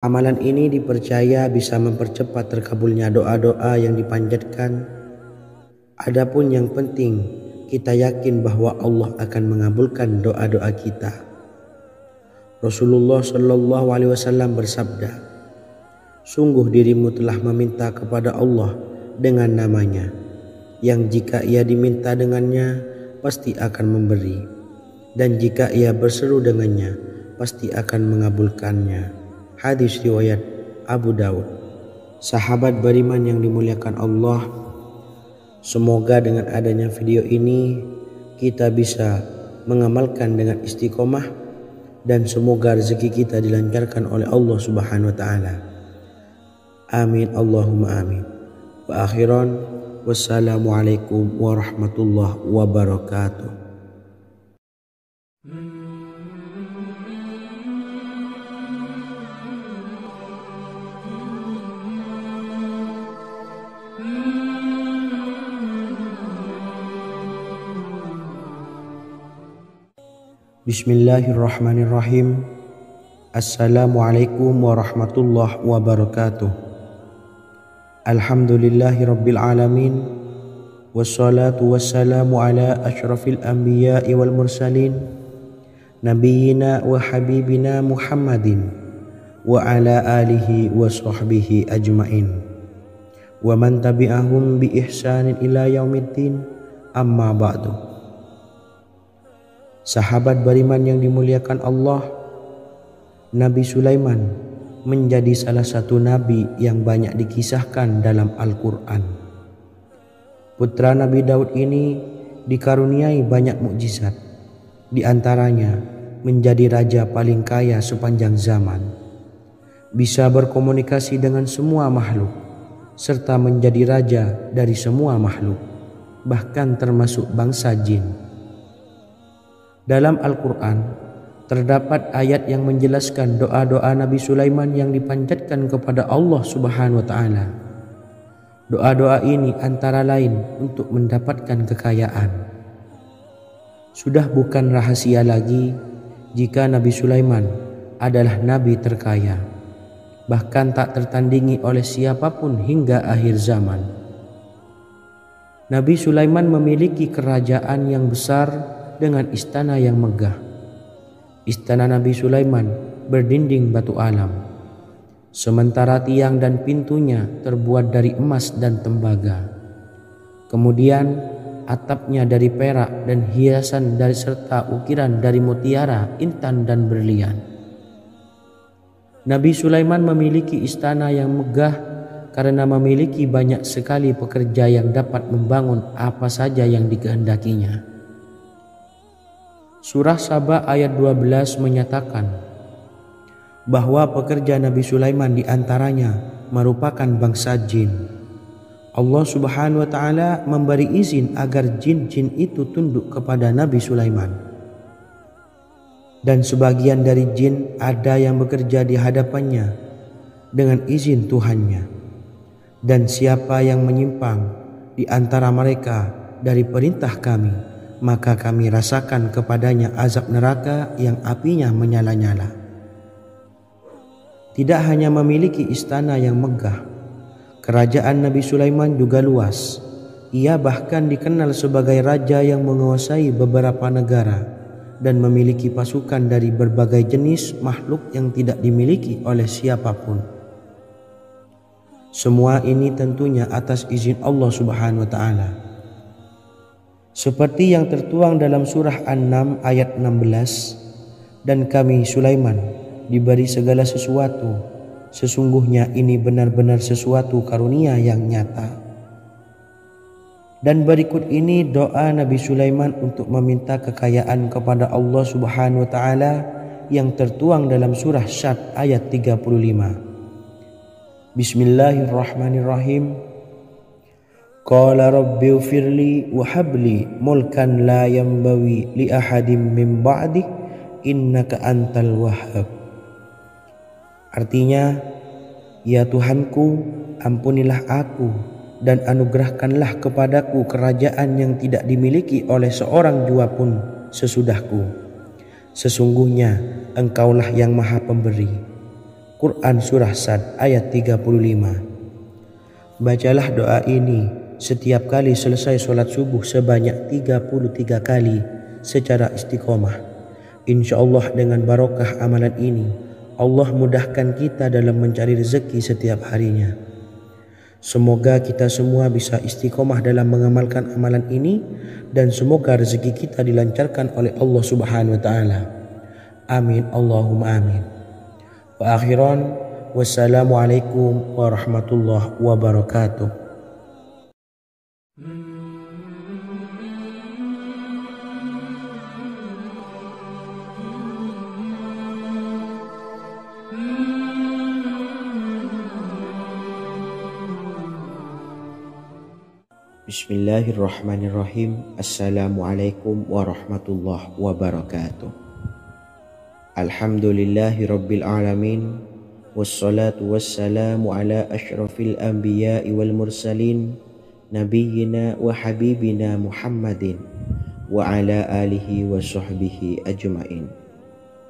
Amalan ini dipercaya bisa mempercepat terkabulnya doa-doa yang dipanjatkan. Adapun yang penting, kita yakin bahwa Allah akan mengabulkan doa-doa kita. Rasulullah Shallallahu Alaihi Wasallam bersabda, "Sungguh dirimu telah meminta kepada Allah dengan namanya, yang jika ia diminta dengannya, pasti akan memberi. Dan jika ia berseru dengannya, pasti akan mengabulkannya." Hadis riwayat Abu Daud. Sahabat beriman yang dimuliakan Allah, semoga dengan adanya video ini kita bisa mengamalkan dengan istiqomah dan semoga rezeki kita dilancarkan oleh Allah Subhanahu wa taala. Amin Allahumma amin. Wa akhiran, wassalamualaikum warahmatullahi wabarakatuh. Bismillahirrahmanirrahim. Assalamualaikum warahmatullahi wabarakatuh. Alhamdulillahi rabbil alamin. Wassalatu wassalamu ala ashrafil anbiya'i wal mursalin, nabiyyina wa habibina Muhammadin wa ala alihi wa sahbihi ajmain, wa man tabi'ahum bi ihsanin ila yaumiddin, amma ba'du. Sahabat beriman yang dimuliakan Allah, Nabi Sulaiman menjadi salah satu nabi yang banyak dikisahkan dalam Al-Quran. Putra Nabi Daud ini dikaruniai banyak mukjizat, di antaranya menjadi raja paling kaya sepanjang zaman, bisa berkomunikasi dengan semua makhluk, serta menjadi raja dari semua makhluk, bahkan termasuk bangsa jin. Dalam Al-Quran terdapat ayat yang menjelaskan doa-doa Nabi Sulaiman yang dipanjatkan kepada Allah Subhanahu wa taala. Doa-doa ini antara lain untuk mendapatkan kekayaan. Sudah bukan rahasia lagi jika Nabi Sulaiman adalah nabi terkaya, bahkan tak tertandingi oleh siapapun hingga akhir zaman. Nabi Sulaiman memiliki kerajaan yang besar dengan istana yang megah. Istana Nabi Sulaiman berdinding batu alam, sementara tiang dan pintunya terbuat dari emas dan tembaga. Kemudian atapnya dari perak dan hiasan dari serta ukiran dari mutiara, intan dan berlian. Nabi Sulaiman memiliki istana yang megah karena memiliki banyak sekali pekerja yang dapat membangun apa saja yang dikehendakinya. Surah Saba ayat 12 menyatakan bahwa pekerja Nabi Sulaiman diantaranya merupakan bangsa jin. Allah Subhanahu wa taala memberi izin agar jin-jin itu tunduk kepada Nabi Sulaiman. Dan sebagian dari jin ada yang bekerja di hadapannya dengan izin Tuhannya. Dan siapa yang menyimpang di antara mereka dari perintah kami, maka kami rasakan kepadanya azab neraka yang apinya menyala-nyala. Tidak hanya memiliki istana yang megah, kerajaan Nabi Sulaiman juga luas. Ia bahkan dikenal sebagai raja yang menguasai beberapa negara dan memiliki pasukan dari berbagai jenis makhluk yang tidak dimiliki oleh siapapun. Semua ini tentunya atas izin Allah Subhanahu wa taala. Seperti yang tertuang dalam surah An-Naml ayat 16, dan kami Sulaiman diberi segala sesuatu, sesungguhnya ini benar-benar sesuatu karunia yang nyata. Dan berikut ini doa Nabi Sulaiman untuk meminta kekayaan kepada Allah Subhanahu wa taala yang tertuang dalam surah Syad ayat 35. Bismillahirrahmanirrahim. Qala rabbi ufirli wa habli mulkan la yanbawi li ahadim min ba'di innaka antal wahhab. Artinya, ya Tuhanku, ampunilah aku dan anugerahkanlah kepadaku kerajaan yang tidak dimiliki oleh seorang jua pun sesudahku. Sesungguhnya Engkaulah yang Maha Pemberi. Quran Surah Sad ayat 35. Bacalah doa ini setiap kali selesai sholat subuh sebanyak 33 kali secara istiqomah. Insya Allah dengan barokah amalan ini, Allah mudahkan kita dalam mencari rezeki setiap harinya. Semoga kita semua bisa istiqomah dalam mengamalkan amalan ini, dan semoga rezeki kita dilancarkan oleh Allah Subhanahu wa Ta'ala. Amin Allahumma amin. Wa akhiran, wassalamualaikum warahmatullahi wabarakatuh. Bismillahirrahmanirrahim. Assalamualaikum warahmatullahi wabarakatuh. Alhamdulillahi rabbil alamin. Wassalatu wassalamu ala ashrafil anbiya'i wal mursalin, nabiyyina wa habibina Muhammadin wa ala alihi wa sahbihi ajma'in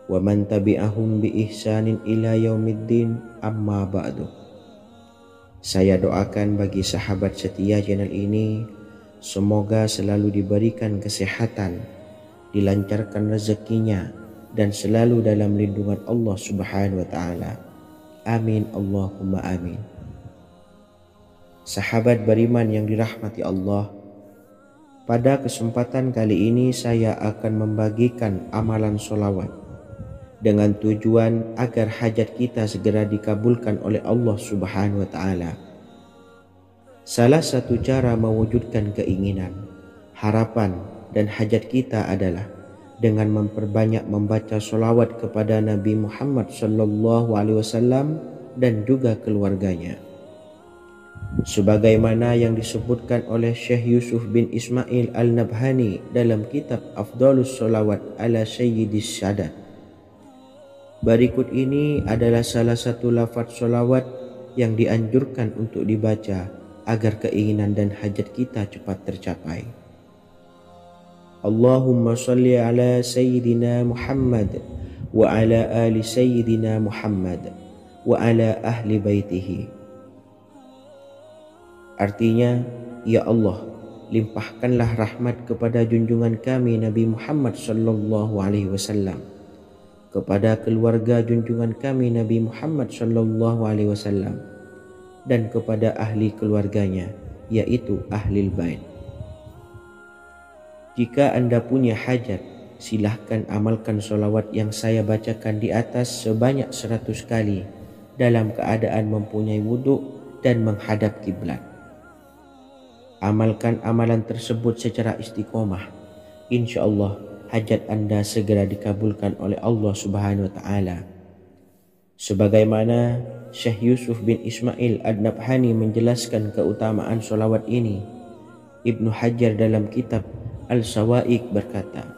wa man tabi'ahum bi ihsanin ila yaumiddin, amma ba'du. Saya doakan bagi sahabat setia channel ini, semoga selalu diberikan kesehatan, dilancarkan rezekinya, dan selalu dalam lindungan Allah Subhanahu wa Ta'ala. Amin Allahumma amin. Sahabat beriman yang dirahmati Allah, pada kesempatan kali ini saya akan membagikan amalan sholawat dengan tujuan agar hajat kita segera dikabulkan oleh Allah Subhanahu wa Ta'ala. Salah satu cara mewujudkan keinginan, harapan, dan hajat kita adalah dengan memperbanyak membaca sholawat kepada Nabi Muhammad SAW dan juga keluarganya. Sebagaimana yang disebutkan oleh Syekh Yusuf bin Ismail Al-Nabhani dalam kitab Afdhalus Sholawat ala Sayyidis Sadat. Berikut ini adalah salah satu lafaz sholawat yang dianjurkan untuk dibaca agar keinginan dan hajat kita cepat tercapai. Allahumma salli ala Sayyidina Muhammad wa ala ali Sayyidina Muhammad wa ala ahli baitihi. Artinya, ya Allah, limpahkanlah rahmat kepada junjungan kami Nabi Muhammad sallallahu alaihi wasallam, kepada keluarga junjungan kami Nabi Muhammad sallallahu alaihi wasallam, dan kepada ahli keluarganya, yaitu ahlil bait. Jika Anda punya hajat, silahkan amalkan sholawat yang saya bacakan di atas sebanyak 100 kali dalam keadaan mempunyai wudhu dan menghadap kiblat. Amalkan amalan tersebut secara istiqomah. Insya Allah hajat Anda segera dikabulkan oleh Allah Subhanahu wa Ta'ala. Sebagaimana Syekh Yusuf bin Ismail Ad-Nabhani menjelaskan keutamaan sholawat ini, Ibnu Hajar dalam kitab Al-Sawa'iq berkata,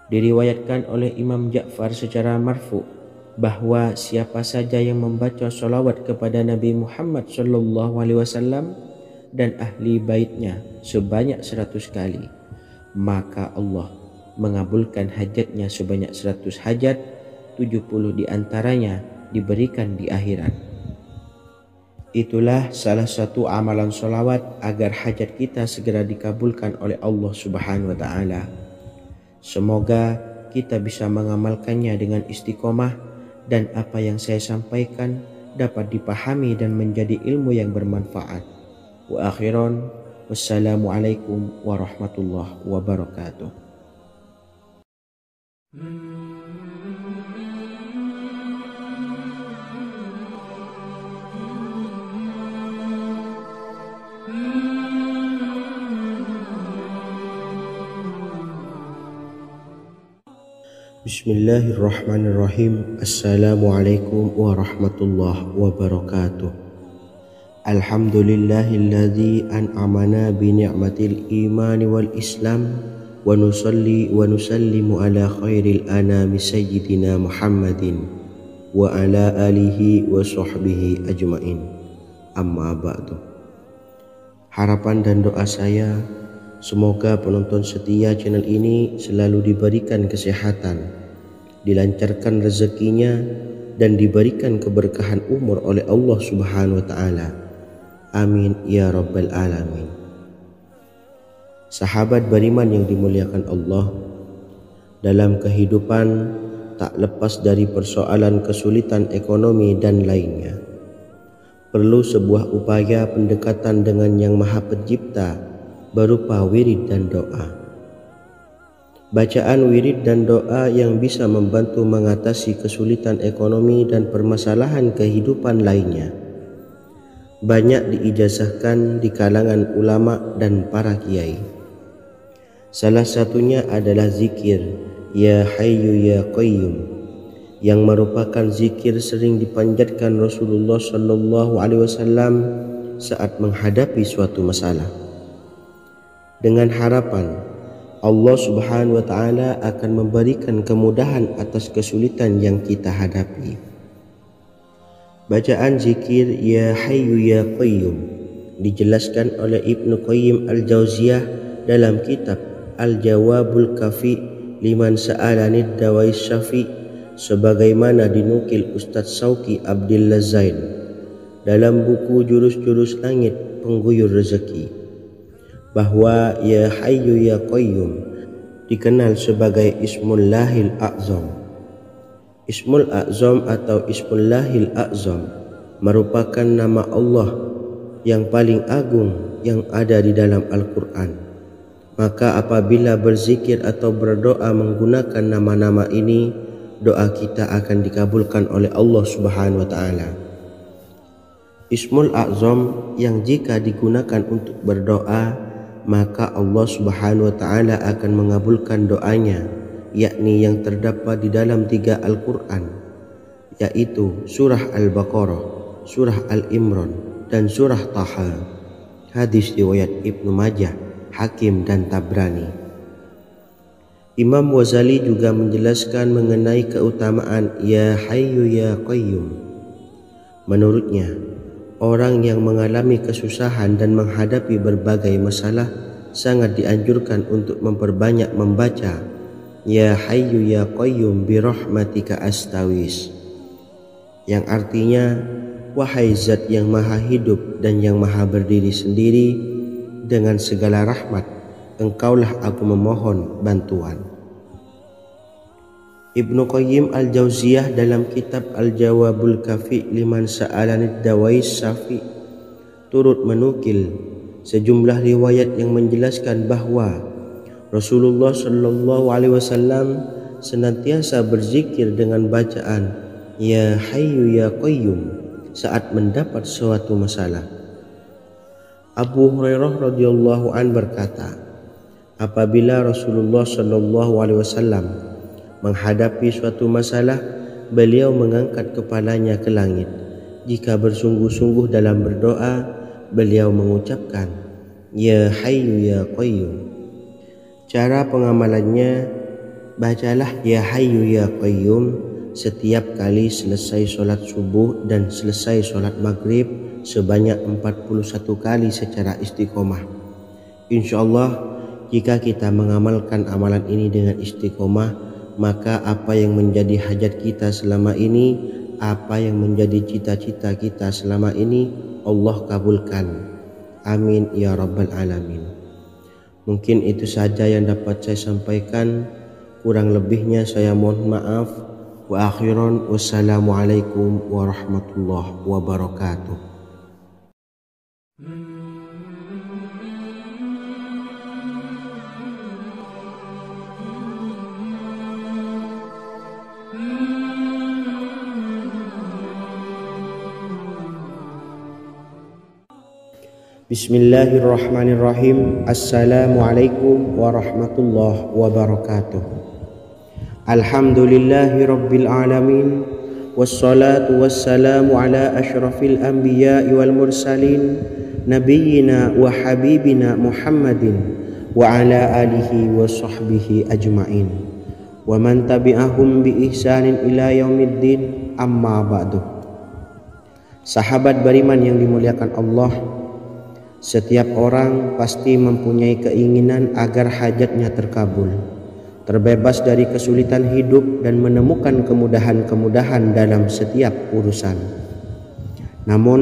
diriwayatkan oleh Imam Ja'far secara marfu bahwa siapa saja yang membaca sholawat kepada Nabi Muhammad SAW dan ahli baitnya sebanyak 100 kali, maka Allah mengabulkan hajatnya sebanyak 100 hajat, 70 diantaranya diberikan di akhirat. Itulah salah satu amalan sholawat agar hajat kita segera dikabulkan oleh Allah Subhanahu wa Ta'ala. Semoga kita bisa mengamalkannya dengan istiqomah, dan apa yang saya sampaikan dapat dipahami dan menjadi ilmu yang bermanfaat. Wa akhiran, wassalamualaikum warahmatullahi wabarakatuh. Bismillahirrahmanirrahim. Assalamualaikum warahmatullahi wabarakatuh. Alhamdulillahilladzi an'amana bi ni'matil imani wal islam, wa nusalli wa nusallimu ala khairil anami sayyidina Muhammadin wa ala alihi wa sahbihi ajmain, amma ba'du. Harapan dan doa saya, semoga penonton setia channel ini selalu diberikan kesehatan, dilancarkan rezekinya, dan diberikan keberkahan umur oleh Allah Subhanahu wa taala. Amin ya rabbal alamin. Sahabat beriman yang dimuliakan Allah, dalam kehidupan tak lepas dari persoalan kesulitan ekonomi dan lainnya. Perlu sebuah upaya pendekatan dengan Yang Maha Pencipta berupa wirid dan doa. Bacaan wirid dan doa yang bisa membantu mengatasi kesulitan ekonomi dan permasalahan kehidupan lainnya banyak diijazahkan di kalangan ulama dan para kiai. Salah satunya adalah zikir Ya Hayyu Ya Qayyum, yang merupakan zikir sering dipanjatkan Rasulullah SAW saat menghadapi suatu masalah, dengan harapan Allah Subhanahu wa taala akan memberikan kemudahan atas kesulitan yang kita hadapi. Bacaan zikir Ya Hayyu Ya Qayyum dijelaskan oleh Ibnu Qayyim Al-Jauziyah dalam kitab Al-Jawabul Kafi liman sa'alanid dawais syafi, sebagaimana dinukil Ustadz Sauki Abdillah Zain dalam buku Jurus-Jurus Langit Pengguyur Rezeki, bahwa Ya Hayyu Ya Qayyum dikenal sebagai Ismullahil A'zam. Ismul A'zam atau Ismullahil A'zam merupakan nama Allah yang paling agung yang ada di dalam Al-Quran. Maka apabila berzikir atau berdoa menggunakan nama-nama ini, doa kita akan dikabulkan oleh Allah Subhanahu wa taala. Ismul A'zam yang jika digunakan untuk berdoa, maka Allah Subhanahu wa taala akan mengabulkan doanya, yakni yang terdapat di dalam 3 Al-Quran, yaitu surah Al-Baqarah, surah Al-Imran, dan surah Taha. Hadis riwayat Ibnu Majah, Hakim, dan Tabrani. Imam Ghazali juga menjelaskan mengenai keutamaan Ya Hayyu Ya Qayyum. Menurutnya, orang yang mengalami kesusahan dan menghadapi berbagai masalah sangat dianjurkan untuk memperbanyak membaca Ya Hayyu Ya Qayyum bi rahmatika astawis, yang artinya wahai zat yang maha hidup dan yang maha berdiri sendiri, dengan segala rahmat engkaulah aku memohon bantuan. Ibnu Qayyim Al-Jauziyah dalam kitab Al-Jawabul Kafi liman sa'alanid dawais syafi turut menukil sejumlah riwayat yang menjelaskan bahwa Rasulullah SAW senantiasa berzikir dengan bacaan Ya Hayyu Ya Qayyum saat mendapat suatu masalah. Abu Hurairah radhiyallahu an berkata, apabila Rasulullah SAW menghadapi suatu masalah, beliau mengangkat kepalanya ke langit. Jika bersungguh-sungguh dalam berdoa, beliau mengucapkan Ya Hayyu Ya Qayyum. Cara pengamalannya, bacalah Ya Hayyu Ya Qayyum setiap kali selesai sholat subuh dan selesai sholat maghrib sebanyak 41 kali secara istiqomah. Insyaallah, jika kita mengamalkan amalan ini dengan istiqomah, maka apa yang menjadi hajat kita selama ini, apa yang menjadi cita-cita kita selama ini, Allah kabulkan. Amin ya rabbal alamin. Mungkin itu saja yang dapat saya sampaikan. Kurang lebihnya saya mohon maaf. Wa akhiran, wassalamualaikum warahmatullahi wabarakatuh. Bismillahirrahmanirrahim. Assalamualaikum warahmatullahi wabarakatuh. Alhamdulillahi rabbil alamin, wassalatu wassalamu ala ashrafil anbiya'i wal mursalin, nabiyyina wa habibina Muhammadin wa ala alihi wa sahbihi ajma'in wa man tabi'ahum bi ihsanin ila yaumiddin, amma ba'du. Sahabat beriman yang dimuliakan Allah, setiap orang pasti mempunyai keinginan agar hajatnya terkabul. terbebas dari kesulitan hidup dan menemukan kemudahan-kemudahan dalam setiap urusan. Namun,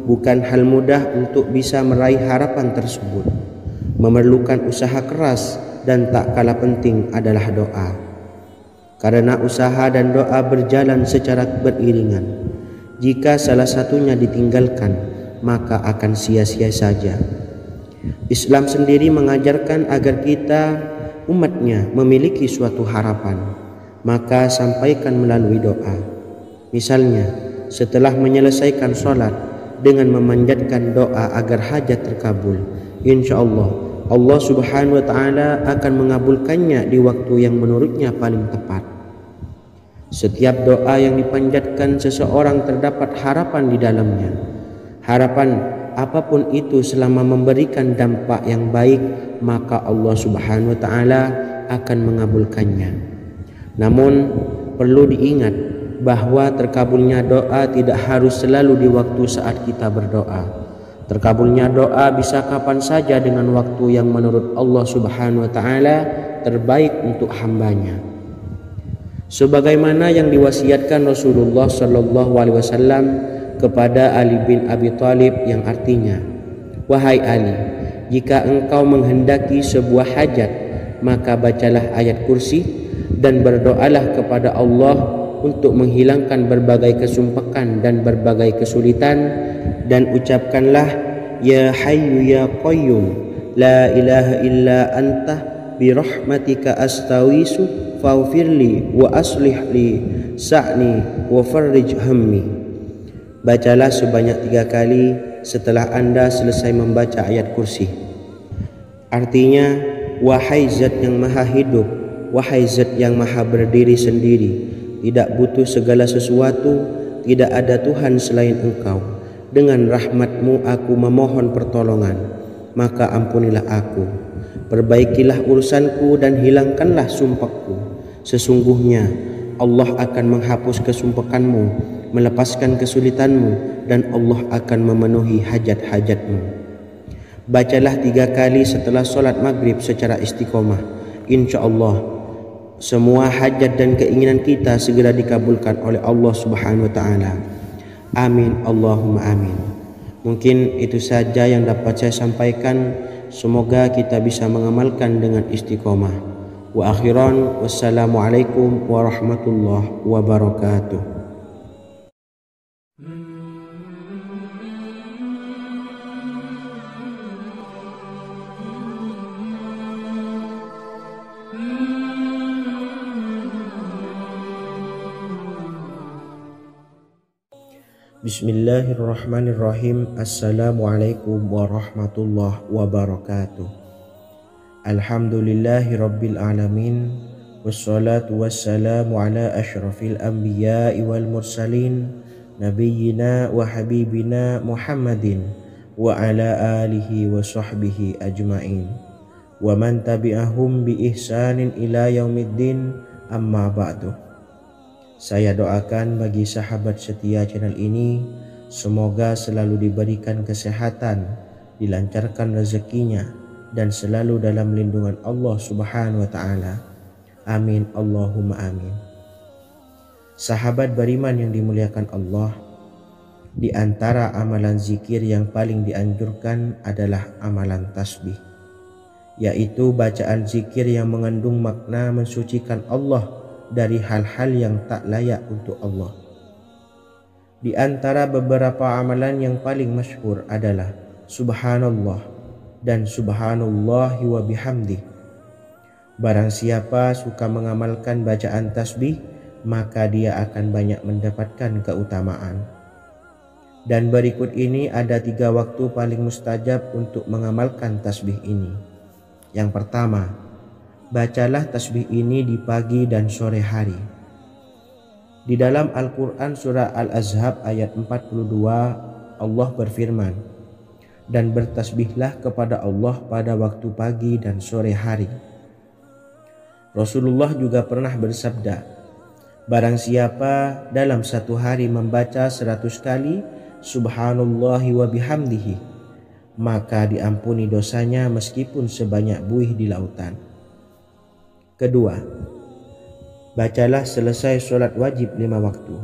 bukan hal mudah untuk bisa meraih harapan tersebut. Memerlukan usaha keras dan tak kalah penting adalah doa. Karena usaha dan doa berjalan secara beriringan. Jika salah satunya ditinggalkan, maka akan sia-sia saja. Islam sendiri mengajarkan agar kita umatnya memiliki suatu harapan, maka sampaikan melalui doa. Misalnya, setelah menyelesaikan sholat dengan memanjatkan doa agar hajat terkabul, insya Allah Subhanahu wa Ta'ala akan mengabulkannya di waktu yang menurutnya paling tepat. Setiap doa yang dipanjatkan seseorang terdapat harapan di dalamnya. Harapan apapun itu selama memberikan dampak yang baik, maka Allah Subhanahu wa Ta'ala akan mengabulkannya. Namun perlu diingat bahwa terkabulnya doa tidak harus selalu di waktu saat kita berdoa. Terkabulnya doa bisa kapan saja dengan waktu yang menurut Allah Subhanahu wa Ta'ala terbaik untuk hambanya. Sebagaimana yang diwasiatkan Rasulullah Sallallahu Alaihi Wasallam kepada Ali bin Abi Thalib, yang artinya, "Wahai Ali, jika engkau menghendaki sebuah hajat, maka bacalah ayat kursi dan berdoalah kepada Allah untuk menghilangkan berbagai kesumpakan dan berbagai kesulitan, dan ucapkanlah, Ya Hayyu Ya Qayyum, La ilaha illa anta birahmatika astawisu faghfirli wa aslih li sa'ni wa farrij hammi." Bacalah sebanyak 3 kali setelah Anda selesai membaca ayat kursi. Artinya, wahai zat yang maha hidup, wahai zat yang maha berdiri sendiri, tidak butuh segala sesuatu, tidak ada Tuhan selain Engkau. Dengan rahmat-Mu aku memohon pertolongan, maka ampunilah aku. Perbaikilah urusanku dan hilangkanlah sumpahku. Sesungguhnya Allah akan menghapus kesumpakanmu, melepaskan kesulitanmu, dan Allah akan memenuhi hajat-hajatmu. Bacalah 3 kali setelah sholat maghrib secara istiqomah. Insya Allah semua hajat dan keinginan kita segera dikabulkan oleh Allah Subhanahu wa Ta'ala. Amin Allahumma amin. Mungkin itu saja yang dapat saya sampaikan. Semoga kita bisa mengamalkan dengan istiqomah. Wa akhiran, wassalamualaikum warahmatullahi wabarakatuh. Bismillahirrahmanirrahim. Assalamualaikum warahmatullahi wabarakatuh. Alhamdulillahi rabbil alamin. Wassalatu wassalamu ala ashrafil anbiya'i wal mursalin, nabiyyina wa habibina Muhammadin wa ala alihi wa sahbihi ajma'in, wa man tabi'ahum bi ihsanin ila yaumiddin, amma ba'du. Saya doakan bagi sahabat setia channel ini, semoga selalu diberikan kesehatan, dilancarkan rezekinya, dan selalu dalam lindungan Allah Subhanahu wa Ta'ala. Amin Allahumma amin. Sahabat beriman yang dimuliakan Allah, di antara amalan zikir yang paling dianjurkan adalah amalan tasbih, yaitu bacaan zikir yang mengandung makna mensucikan Allah dari hal-hal yang tak layak untuk Allah. Di antara beberapa amalan yang paling masyhur adalah Subhanallah dan Subhanallahi wa bihamdih. Barang siapa suka mengamalkan bacaan tasbih, maka dia akan banyak mendapatkan keutamaan. Dan berikut ini ada 3 waktu paling mustajab untuk mengamalkan tasbih ini. Yang pertama, bacalah tasbih ini di pagi dan sore hari. Di dalam Al-Quran surah Al-Ahzab ayat 42, Allah berfirman, "Dan bertasbihlah kepada Allah pada waktu pagi dan sore hari." Rasulullah juga pernah bersabda, "Barang siapa dalam satu hari membaca 100 kali Subhanallahi wa bihamdihi, maka diampuni dosanya meskipun sebanyak buih di lautan." Kedua, bacalah selesai sholat wajib 5 waktu.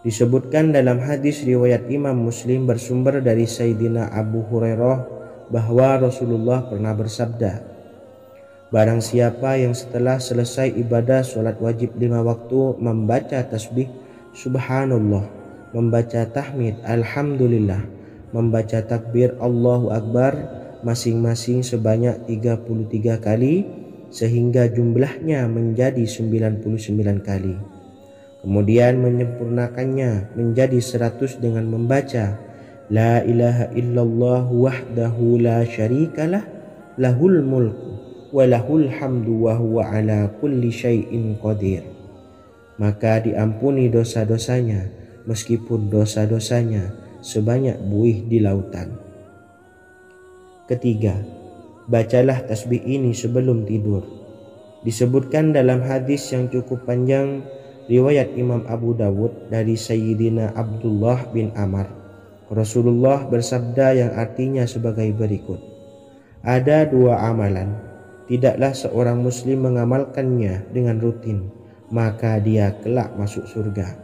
Disebutkan dalam hadis riwayat Imam Muslim bersumber dari Sayyidina Abu Hurairah bahwa Rasulullah pernah bersabda, barang siapa yang setelah selesai ibadah sholat wajib 5 waktu membaca tasbih subhanallah, membaca tahmid alhamdulillah, membaca takbir Allahu Akbar masing-masing sebanyak 33 kali sehingga jumlahnya menjadi 99 kali. Kemudian menyempurnakannya menjadi 100 dengan membaca La ilaha illallah wahdahu la syarikalah lahul mulku wa lahul hamdu wa huwa ala kulli syai'in qadir. Maka diampuni dosa-dosanya meskipun dosa-dosanya sebanyak buih di lautan. Ketiga, bacalah tasbih ini sebelum tidur. Disebutkan dalam hadis yang cukup panjang riwayat Imam Abu Dawud dari Sayyidina Abdullah bin Amr. Rasulullah bersabda yang artinya sebagai berikut. Ada 2 amalan, tidaklah seorang muslim mengamalkannya dengan rutin, maka dia kelak masuk surga.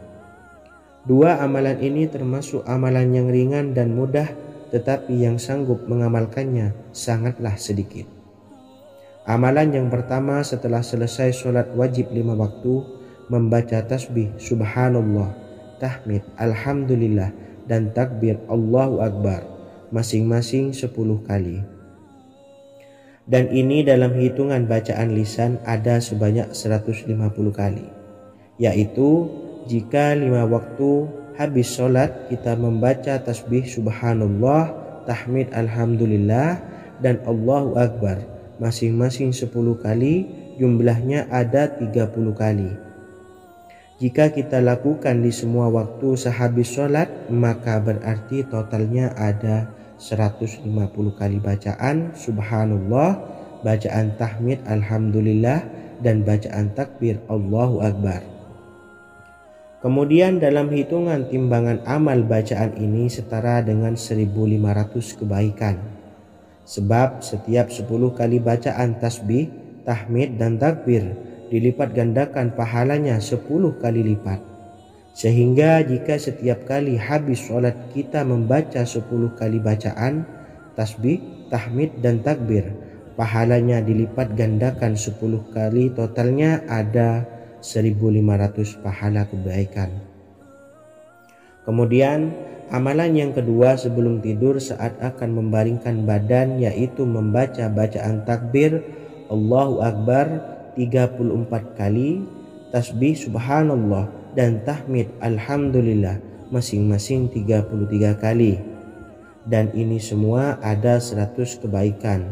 2 amalan ini termasuk amalan yang ringan dan mudah, tetapi yang sanggup mengamalkannya sangatlah sedikit. Amalan yang pertama setelah selesai sholat wajib 5 waktu, membaca tasbih subhanallah, tahmid alhamdulillah, dan takbir Allahu Akbar masing-masing 10 kali. Dan ini dalam hitungan bacaan lisan ada sebanyak 150 kali, yaitu jika 5 waktu habis sholat kita membaca tasbih subhanallah, tahmid alhamdulillah, dan Allahu Akbar masing-masing 10 kali, jumlahnya ada 30 kali. Jika kita lakukan di semua waktu sehabis sholat, maka berarti totalnya ada 150 kali bacaan subhanallah, bacaan tahmid alhamdulillah, dan bacaan takbir Allahu Akbar. Kemudian dalam hitungan timbangan amal bacaan ini setara dengan 1500 kebaikan. Sebab setiap 10 kali bacaan tasbih, tahmid, dan takbir dilipat gandakan pahalanya 10 kali lipat. Sehingga jika setiap kali habis sholat kita membaca 10 kali bacaan tasbih, tahmid, dan takbir, pahalanya dilipat gandakan 10 kali, totalnya ada 1500 pahala kebaikan. Kemudian amalan yang kedua sebelum tidur saat akan membaringkan badan, yaitu membaca bacaan takbir Allahu Akbar 34 kali, tasbih subhanallah, dan tahmid alhamdulillah masing-masing 33 kali. Dan ini semua ada 100 kebaikan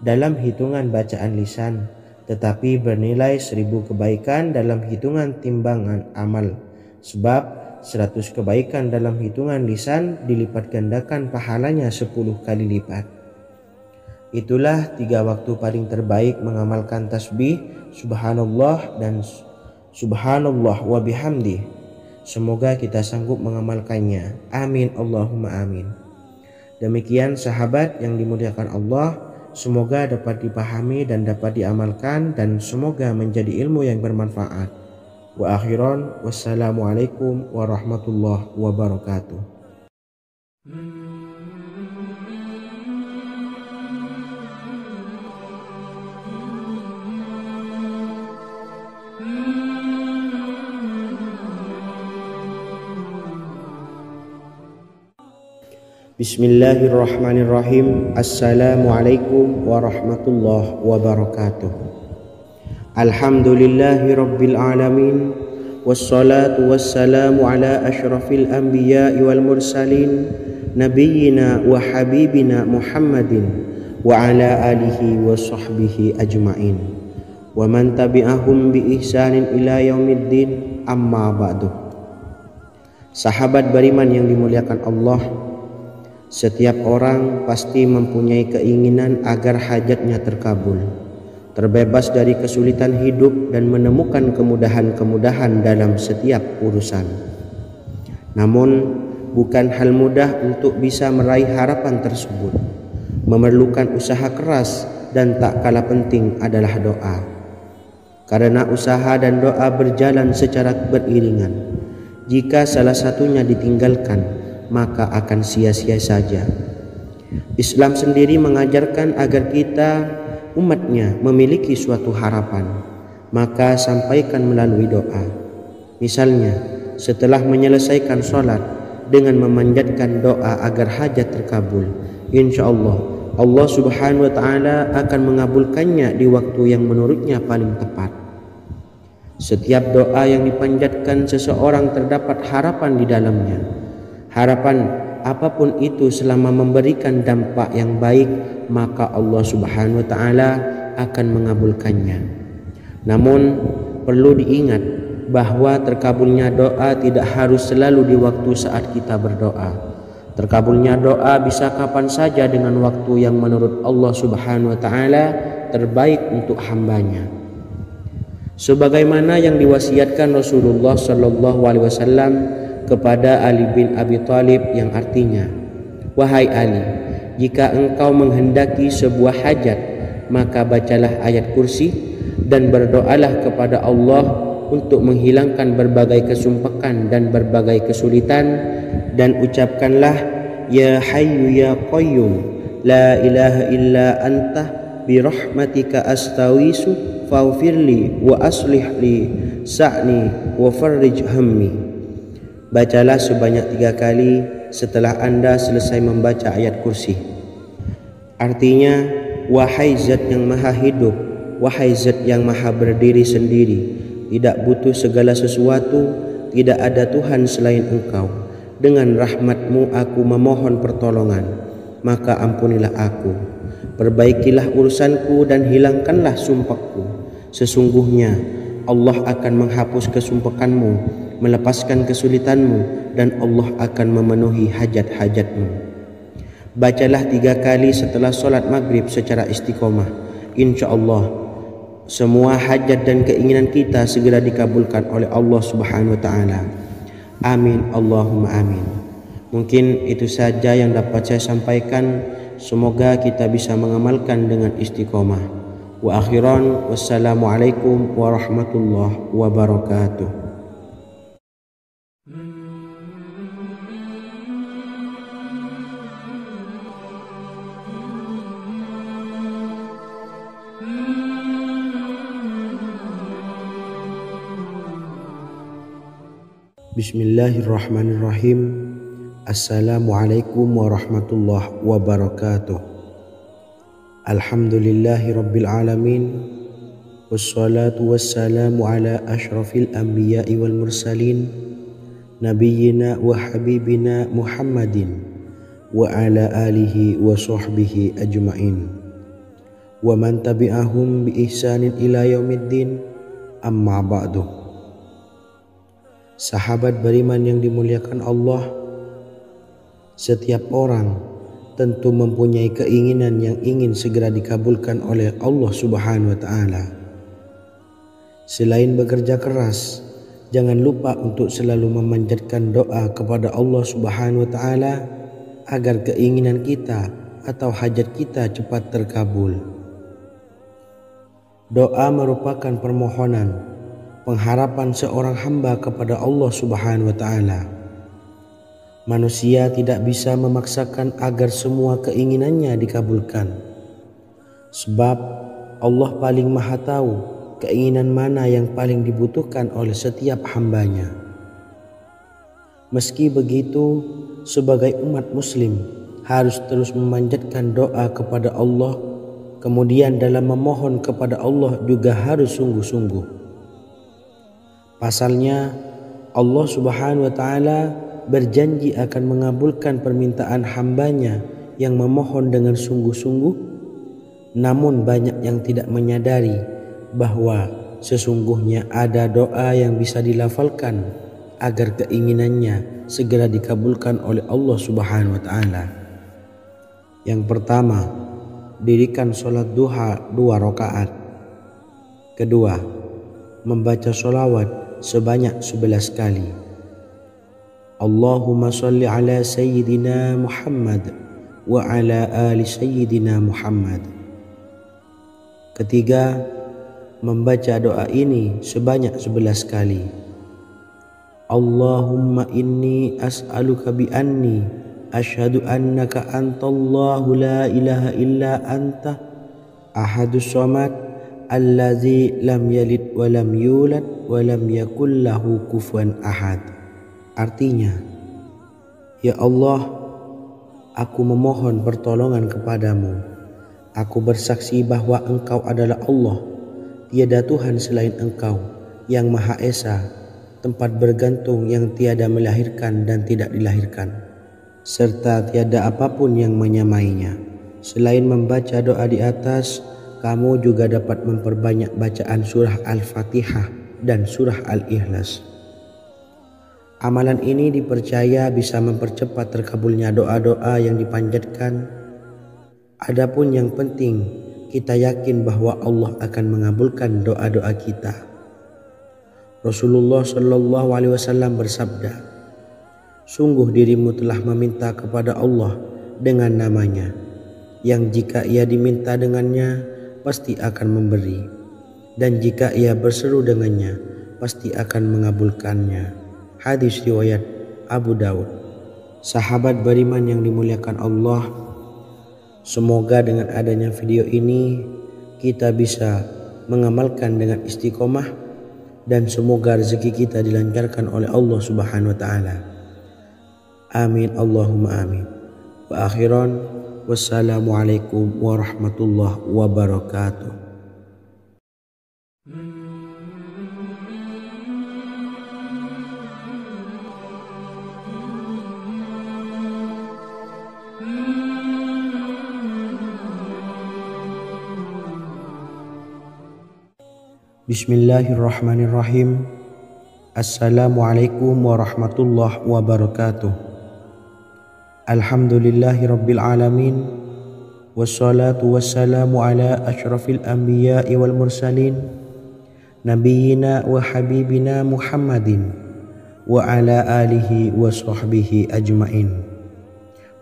dalam hitungan bacaan lisan, tetapi bernilai 1000 kebaikan dalam hitungan timbangan amal. Sebab 100 kebaikan dalam hitungan lisan dilipat gandakan pahalanya 10 kali lipat. Itulah 3 waktu paling terbaik mengamalkan tasbih subhanallah dan subhanallah wa bihamdi. Semoga kita sanggup mengamalkannya. Amin Allahumma amin. Demikian sahabat yang dimuliakan Allah, semoga dapat dipahami dan dapat diamalkan, dan semoga menjadi ilmu yang bermanfaat. Wa akhiran, wassalamualaikum warahmatullahi wabarakatuh. Bismillahirrahmanirrahim. Assalamualaikum warahmatullahi wabarakatuh. Alhamdulillahi rabbil alamin, wassalatu wassalamu ala ashrafil anbiya'i wal mursalin, nabiyyina wa habibina Muhammadin wa ala alihi wa sahbihi ajma'in, wa man tabi'ahum bi ihsanin ila yaumiddin, amma ba'du. Sahabat beriman yang dimuliakan Allah, setiap orang pasti mempunyai keinginan agar hajatnya terkabul, terbebas dari kesulitan hidup, dan menemukan kemudahan-kemudahan dalam setiap urusan. Namun, bukan hal mudah untuk bisa meraih harapan tersebut. Memerlukan usaha keras, dan tak kalah penting adalah doa. karena usaha dan doa berjalan secara beriringan. Jika salah satunya ditinggalkan, maka akan sia-sia saja. Islam sendiri mengajarkan agar kita umatnya memiliki suatu harapan, maka sampaikan melalui doa. Misalnya, setelah menyelesaikan sholat dengan memanjatkan doa agar hajat terkabul, insya Allah Allah Subhanahu wa Ta'ala akan mengabulkannya di waktu yang menurutnya paling tepat. Setiap doa yang dipanjatkan seseorang terdapat harapan di dalamnya. Harapan apapun itu selama memberikan dampak yang baik, maka Allah Subhanahu wa Ta'ala akan mengabulkannya. Namun perlu diingat bahwa terkabulnya doa tidak harus selalu di waktu saat kita berdoa. Terkabulnya doa bisa kapan saja dengan waktu yang menurut Allah Subhanahu wa Ta'ala terbaik untuk hambanya. Sebagaimana yang diwasiatkan Rasulullah Sallallahu Alaihi Wasallam kepada Ali bin Abi Thalib, yang artinya, "Wahai Ali, jika engkau menghendaki sebuah hajat, maka bacalah ayat kursi dan berdoalah kepada Allah untuk menghilangkan berbagai kesumpakan dan berbagai kesulitan, dan ucapkanlah, Ya Hayyu Ya Qayyum, La ilaha illa anta birahmatika astawisu faghfirli wa aslih li sa'ni wa farrij hammi." Bacalah sebanyak 3 kali setelah Anda selesai membaca ayat kursi. Artinya, wahai zat yang maha hidup, wahai zat yang maha berdiri sendiri, tidak butuh segala sesuatu, tidak ada Tuhan selain Engkau. Dengan rahmat-Mu aku memohon pertolongan, maka ampunilah aku. Perbaikilah urusanku dan hilangkanlah sumpahku. Sesungguhnya Allah akan menghapus kesumpahanmu, melepaskan kesulitanmu, dan Allah akan memenuhi hajat-hajatmu. Bacalah 3 kali setelah sholat maghrib secara istiqomah. Insya Allah semua hajat dan keinginan kita segera dikabulkan oleh Allah Subhanahu wa Ta'ala. Amin Allahumma amin. Mungkin itu saja yang dapat saya sampaikan. Semoga kita bisa mengamalkan dengan istiqomah. Wa akhiran, wassalamualaikum warahmatullahi wabarakatuh. Bismillahirrahmanirrahim. Assalamualaikum warahmatullahi wabarakatuh. Alhamdulillahi rabbil alamin. Wassalatu wassalamu ala ashrafil anbiya'i wal mursalin, nabiyyina wa habibina Muhammadin wa ala alihi wa sahbihi ajma'in wa man tabi'ahum bi ihsanin ila yaumiddin, amma ba'du. Sahabat beriman yang dimuliakan Allah, setiap orang tentu mempunyai keinginan yang ingin segera dikabulkan oleh Allah Subhanahu wa Ta'ala. Selain bekerja keras, jangan lupa untuk selalu memanjatkan doa kepada Allah Subhanahu wa Ta'ala agar keinginan kita atau hajat kita cepat terkabul. Doa merupakan permohonan, pengharapan seorang hamba kepada Allah Subhanahu wa Ta'ala. Manusia tidak bisa memaksakan agar semua keinginannya dikabulkan, sebab Allah paling maha tahu keinginan mana yang paling dibutuhkan oleh setiap hambanya. Meski begitu, sebagai umat muslim harus terus memanjatkan doa kepada Allah, kemudian dalam memohon kepada Allah juga harus sungguh-sungguh. Pasalnya, Allah Subhanahu wa Ta'ala berjanji akan mengabulkan permintaan hambanya yang memohon dengan sungguh-sungguh. Namun banyak yang tidak menyadari bahwa sesungguhnya ada doa yang bisa dilafalkan agar keinginannya segera dikabulkan oleh Allah Subhanahu wa Ta'ala. Yang pertama, dirikan sholat duha 2 rakaat. Kedua, membaca sholawat sebanyak 11 kali. Allahumma salli ala Sayyidina Muhammad wa ala ali Sayyidina Muhammad. Ketiga, membaca doa ini sebanyak 11 kali. Allahumma inni as'aluka bi anni asyhadu annaka antallahu la ilaha illa anta ahadus samad allazi lam yalid wa lam yulad wa lam yakul lahu kufuwan ahad. Artinya, ya Allah, aku memohon pertolongan kepadamu. Aku bersaksi bahwa Engkau adalah Allah, tiada Tuhan selain Engkau yang Maha Esa, tempat bergantung yang tiada melahirkan dan tidak dilahirkan, serta tiada apapun yang menyamainya. Selain membaca doa di atas, kamu juga dapat memperbanyak bacaan surah Al-Fatihah dan surah Al-Ikhlas. Amalan ini dipercaya bisa mempercepat terkabulnya doa-doa yang dipanjatkan. Adapun yang penting, kita yakin bahwa Allah akan mengabulkan doa-doa kita. Rasulullah Shallallahu Alaihi Wasallam bersabda, sungguh dirimu telah meminta kepada Allah dengan namanya, yang jika ia diminta dengannya, pasti akan memberi, dan jika ia berseru dengannya, pasti akan mengabulkannya. Hadis riwayat Abu Daud. Sahabat beriman yang dimuliakan Allah, semoga dengan adanya video ini kita bisa mengamalkan dengan istiqomah, dan semoga rezeki kita dilancarkan oleh Allah Subhanahu wa taala. Amin Allahumma amin. Wa akhiran, wassalamualaikum warahmatullahi wabarakatuh. Bismillahirrahmanirrahim. Assalamualaikum warahmatullahi wabarakatuh. Alhamdulillahi rabbil alamin. Wassalatu wassalamu ala asyrafil anbiya'i wal mursalin, nabiyyina wa habibina Muhammadin wa ala alihi wa sahbihi ajmain,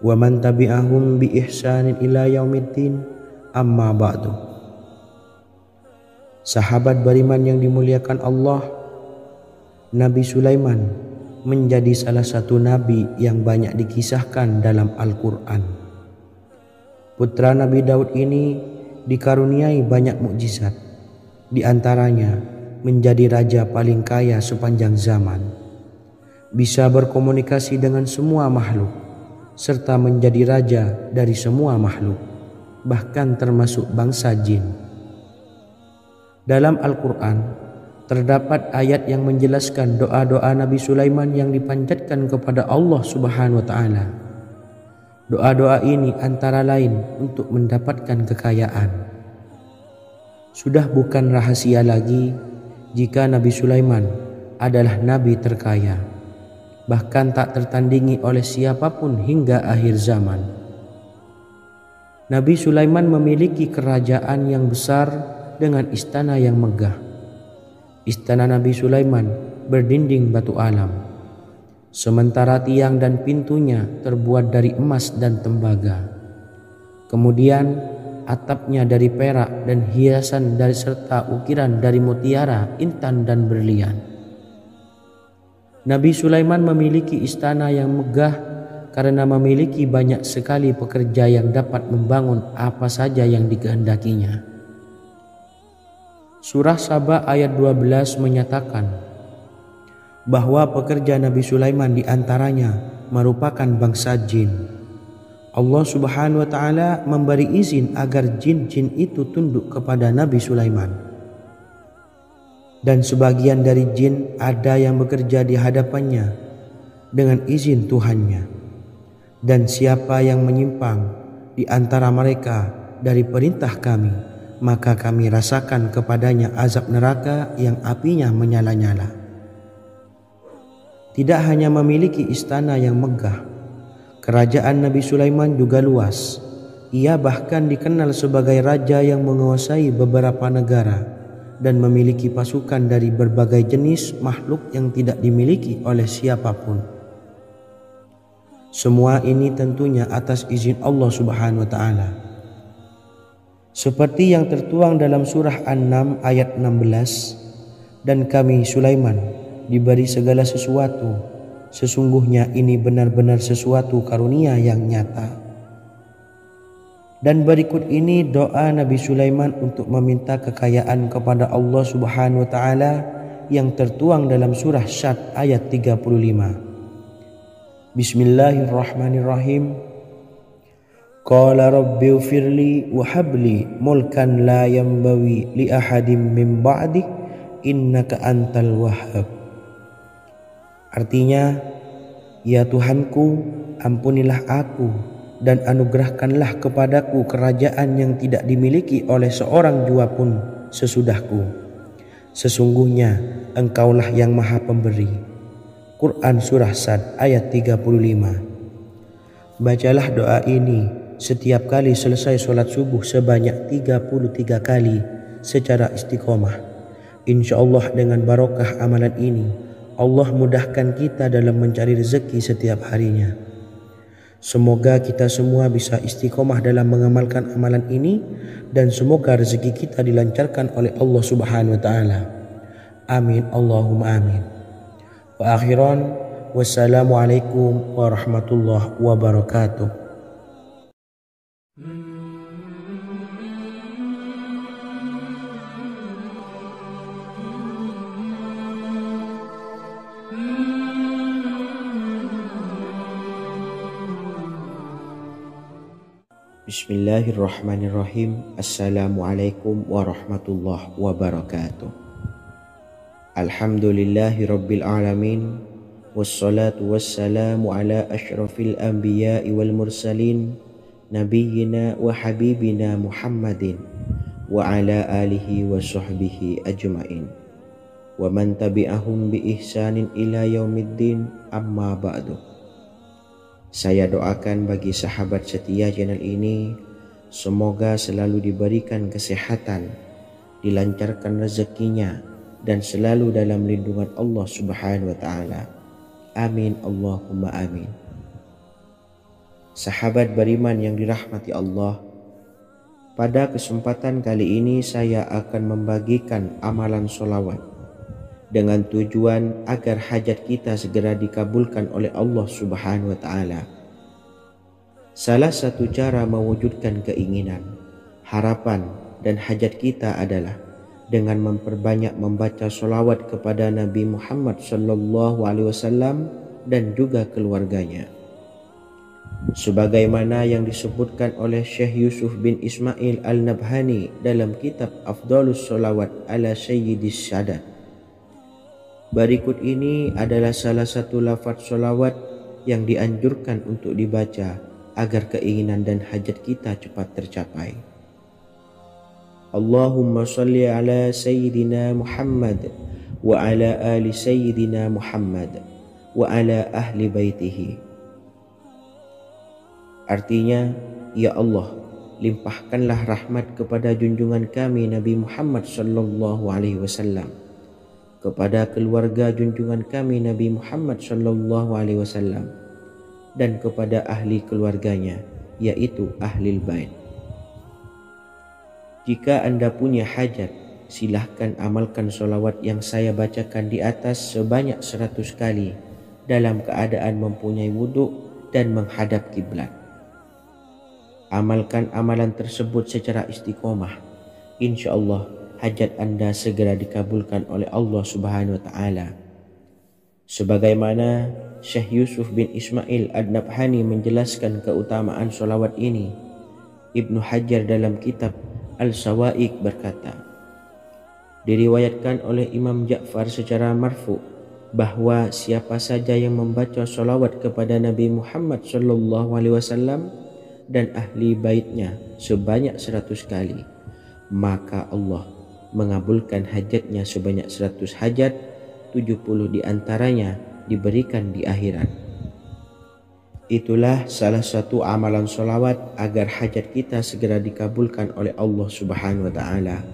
wa man tabi'ahum bi ihsanin ila yaumiddin, amma ba'du. Sahabat beriman yang dimuliakan Allah, Nabi Sulaiman menjadi salah satu nabi yang banyak dikisahkan dalam Al-Quran. Putra Nabi Daud ini dikaruniai banyak mukjizat, di antaranya menjadi raja paling kaya sepanjang zaman, bisa berkomunikasi dengan semua makhluk, serta menjadi raja dari semua makhluk, bahkan termasuk bangsa jin. Dalam Al-Quran terdapat ayat yang menjelaskan doa-doa Nabi Sulaiman yang dipanjatkan kepada Allah Subhanahu wa taala. Doa-doa ini antara lain untuk mendapatkan kekayaan. Sudah bukan rahasia lagi jika Nabi Sulaiman adalah nabi terkaya, bahkan tak tertandingi oleh siapapun hingga akhir zaman. Nabi Sulaiman memiliki kerajaan yang besar dengan istana yang megah. Istana Nabi Sulaiman berdinding batu alam, sementara tiang dan pintunya terbuat dari emas dan tembaga. Kemudian atapnya dari perak dan hiasan dari serta ukiran dari mutiara, intan dan berlian. Nabi Sulaiman memiliki istana yang megah karena memiliki banyak sekali pekerja yang dapat membangun apa saja yang dikehendakinya. Surah Saba ayat 12 menyatakan bahwa pekerja Nabi Sulaiman diantaranya merupakan bangsa jin. Allah Subhanahu wa taala memberi izin agar jin-jin itu tunduk kepada Nabi Sulaiman. Dan sebagian dari jin ada yang bekerja di hadapannya dengan izin Tuhannya. Dan siapa yang menyimpang di antara mereka dari perintah kami, maka kami rasakan kepadanya azab neraka yang apinya menyala-nyala. Tidak hanya memiliki istana yang megah, kerajaan Nabi Sulaiman juga luas. Ia bahkan dikenal sebagai raja yang menguasai beberapa negara dan memiliki pasukan dari berbagai jenis makhluk yang tidak dimiliki oleh siapapun. Semua ini tentunya atas izin Allah Subhanahu wa taala. Seperti yang tertuang dalam surah An-Naml ayat 16, dan kami Sulaiman diberi segala sesuatu, sesungguhnya ini benar-benar sesuatu karunia yang nyata. Dan berikut ini doa Nabi Sulaiman untuk meminta kekayaan kepada Allah Subhanahu wa taala yang tertuang dalam surah Syad ayat 35. Bismillahirrahmanirrahim. Qala rabbi ighfirli wa habli mulkan la yanbawi li ahadim min ba'di innaka antal wahhab. Artinya, ya Tuhanku, ampunilah aku dan anugerahkanlah kepadaku kerajaan yang tidak dimiliki oleh seorang jua pun sesudahku. Sesungguhnya Engkaulah yang Maha Pemberi. Quran Surah Sad ayat 35. Bacalah doa ini setiap kali selesai sholat subuh sebanyak 33 kali secara istiqomah. Insya Allah dengan barokah amalan ini, Allah mudahkan kita dalam mencari rezeki setiap harinya. Semoga kita semua bisa istiqomah dalam mengamalkan amalan ini, dan semoga rezeki kita dilancarkan oleh Allah Subhanahu wa taala. Amin Allahumma amin. Wa akhiran, wassalamualaikum warahmatullahi wabarakatuh. Bismillahirrahmanirrahim. Assalamualaikum warahmatullahi wabarakatuh. Alhamdulillahi rabbil alamin. Wassalatu wassalamu ala ashrafil anbiya'i wal mursalin, nabiyyina wa habibina Muhammadin wa ala alihi wa sahbihi ajma'in wa man tabi'ahum bi ihsanin ila yaumiddin, amma ba'du. Saya doakan bagi sahabat setia channel ini, semoga selalu diberikan kesehatan, dilancarkan rezekinya, dan selalu dalam lindungan Allah Subhanahu wa taala. Amin Allahumma amin. Sahabat beriman yang dirahmati Allah, pada kesempatan kali ini saya akan membagikan amalan sholawat dengan tujuan agar hajat kita segera dikabulkan oleh Allah Subhanahu wa taala. Salah satu cara mewujudkan keinginan, harapan, dan hajat kita adalah dengan memperbanyak membaca sholawat kepada Nabi Muhammad SAW dan juga keluarganya. Sebagaimana yang disebutkan oleh Syekh Yusuf bin Ismail Al-Nabhani dalam kitab Afdhalus Sholawat ala Sayyidis Sadat. Berikut ini adalah salah satu lafaz sholawat yang dianjurkan untuk dibaca agar keinginan dan hajat kita cepat tercapai. Allahumma salli ala Sayyidina Muhammad wa ala ali Sayyidina Muhammad wa ala ahli baitihi. Artinya, ya Allah, limpahkanlah rahmat kepada junjungan kami Nabi Muhammad sallallahu alaihi wasallam, kepada keluarga junjungan kami Nabi Muhammad sallallahu alaihi wasallam, dan kepada ahli keluarganya, yaitu ahlil bait. Jika Anda punya hajat, silahkan amalkan sholawat yang saya bacakan di atas sebanyak 100 kali dalam keadaan mempunyai wudhu dan menghadap kiblat. Amalkan amalan tersebut secara istiqomah. Insya Allah hajat Anda segera dikabulkan oleh Allah Subhanahu wa taala. Sebagaimana Syekh Yusuf bin Ismail Ad-Nabhani menjelaskan keutamaan sholawat ini, Ibnu Hajar dalam kitab Al-Sawa'iq berkata, diriwayatkan oleh Imam Ja'far secara marfu bahwa siapa saja yang membaca sholawat kepada Nabi Muhammad SAW dan ahli baitnya sebanyak 100 kali, maka Allah mengabulkan hajatnya sebanyak 100 hajat, 70 diantaranya diberikan di akhirat. Itulah salah satu amalan sholawat agar hajat kita segera dikabulkan oleh Allah Subhanahu wa taala.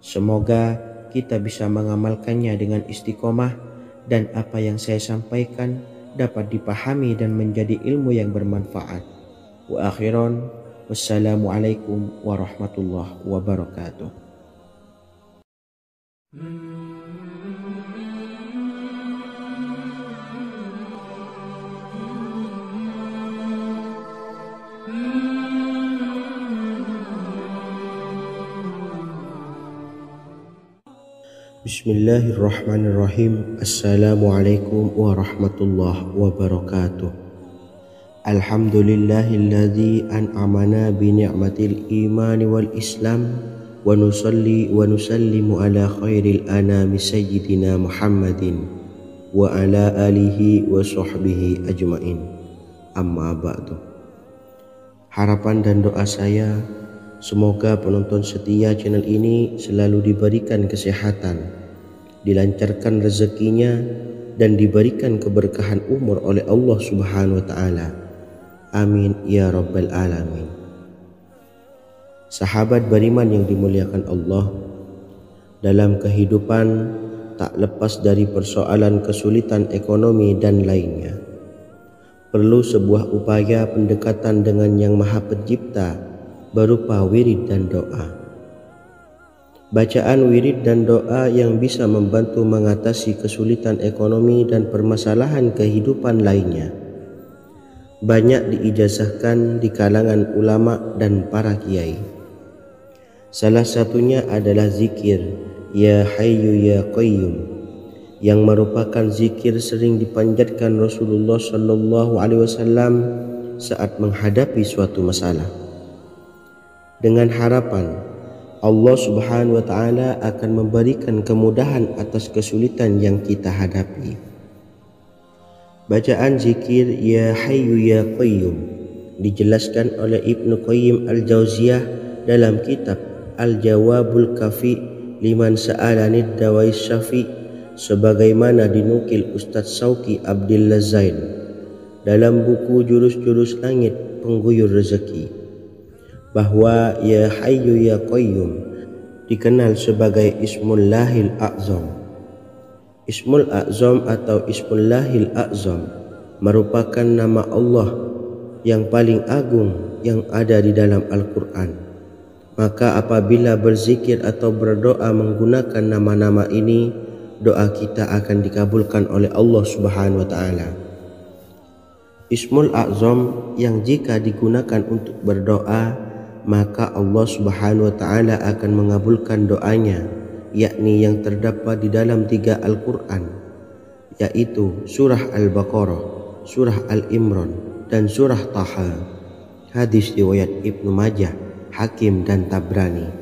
Semoga kita bisa mengamalkannya dengan istiqomah dan apa yang saya sampaikan dapat dipahami dan menjadi ilmu yang bermanfaat. Wa akhiran, Wassalamualaikum warahmatullahi wabarakatuh. Bismillahirrahmanirrahim. Assalamualaikum warahmatullahi wabarakatuh. Alhamdulillahilladzi an'amana bi ni'matil imani wal islam wa nusalli wa nusallimu ala khairil anami sayyidina Muhammadin wa ala alihi wa sahbihi ajmain. Amma ba'du. Harapan dan doa saya, semoga penonton setia channel ini selalu diberikan kesehatan, dilancarkan rezekinya, dan diberikan keberkahan umur oleh Allah Subhanahu wa Ta'ala. Amin ya Rabbal Alamin. Sahabat beriman yang dimuliakan Allah, dalam kehidupan tak lepas dari persoalan kesulitan ekonomi dan lainnya. Perlu sebuah upaya pendekatan dengan Yang Maha Pencipta berupa wirid dan doa. Bacaan wirid dan doa yang bisa membantu mengatasi kesulitan ekonomi dan permasalahan kehidupan lainnya banyak diijazahkan di kalangan ulama dan para kiai. Salah satunya adalah zikir Ya Hayyu Ya Qayyum, yang merupakan zikir sering dipanjatkan Rasulullah SAW saat menghadapi suatu masalah, dengan harapan Allah Subhanahu wa Ta'ala akan memberikan kemudahan atas kesulitan yang kita hadapi. Bacaan zikir Ya Hayyu Ya Qayyum dijelaskan oleh Ibnu Qayyim Al-Jauziyah dalam kitab Al-Jawabul Kafi liman sa'alanid dawais syafi, sebagaimana dinukil Ustadz Sauki Abdillah Zain dalam buku Jurus-Jurus Langit Pengguyur Rezeki, bahwa Ya Hayyu Ya Qayyum dikenal sebagai Ismullahil A'zam. Ismul A'zam atau Ismullahil A'zam merupakan nama Allah yang paling agung yang ada di dalam Al-Quran. Maka apabila berzikir atau berdoa menggunakan nama-nama ini, doa kita akan dikabulkan oleh Allah Subhanahu wa Ta'ala. Ismul A'zam yang jika digunakan untuk berdoa, maka Allah Subhanahu wa Ta'ala akan mengabulkan doanya, yakni yang terdapat di dalam 3 Al-Quran, yaitu surah Al-Baqarah, surah Al-Imran, dan surah Taha. Hadis riwayat Ibnu Majah, Hakim, dan Tabrani.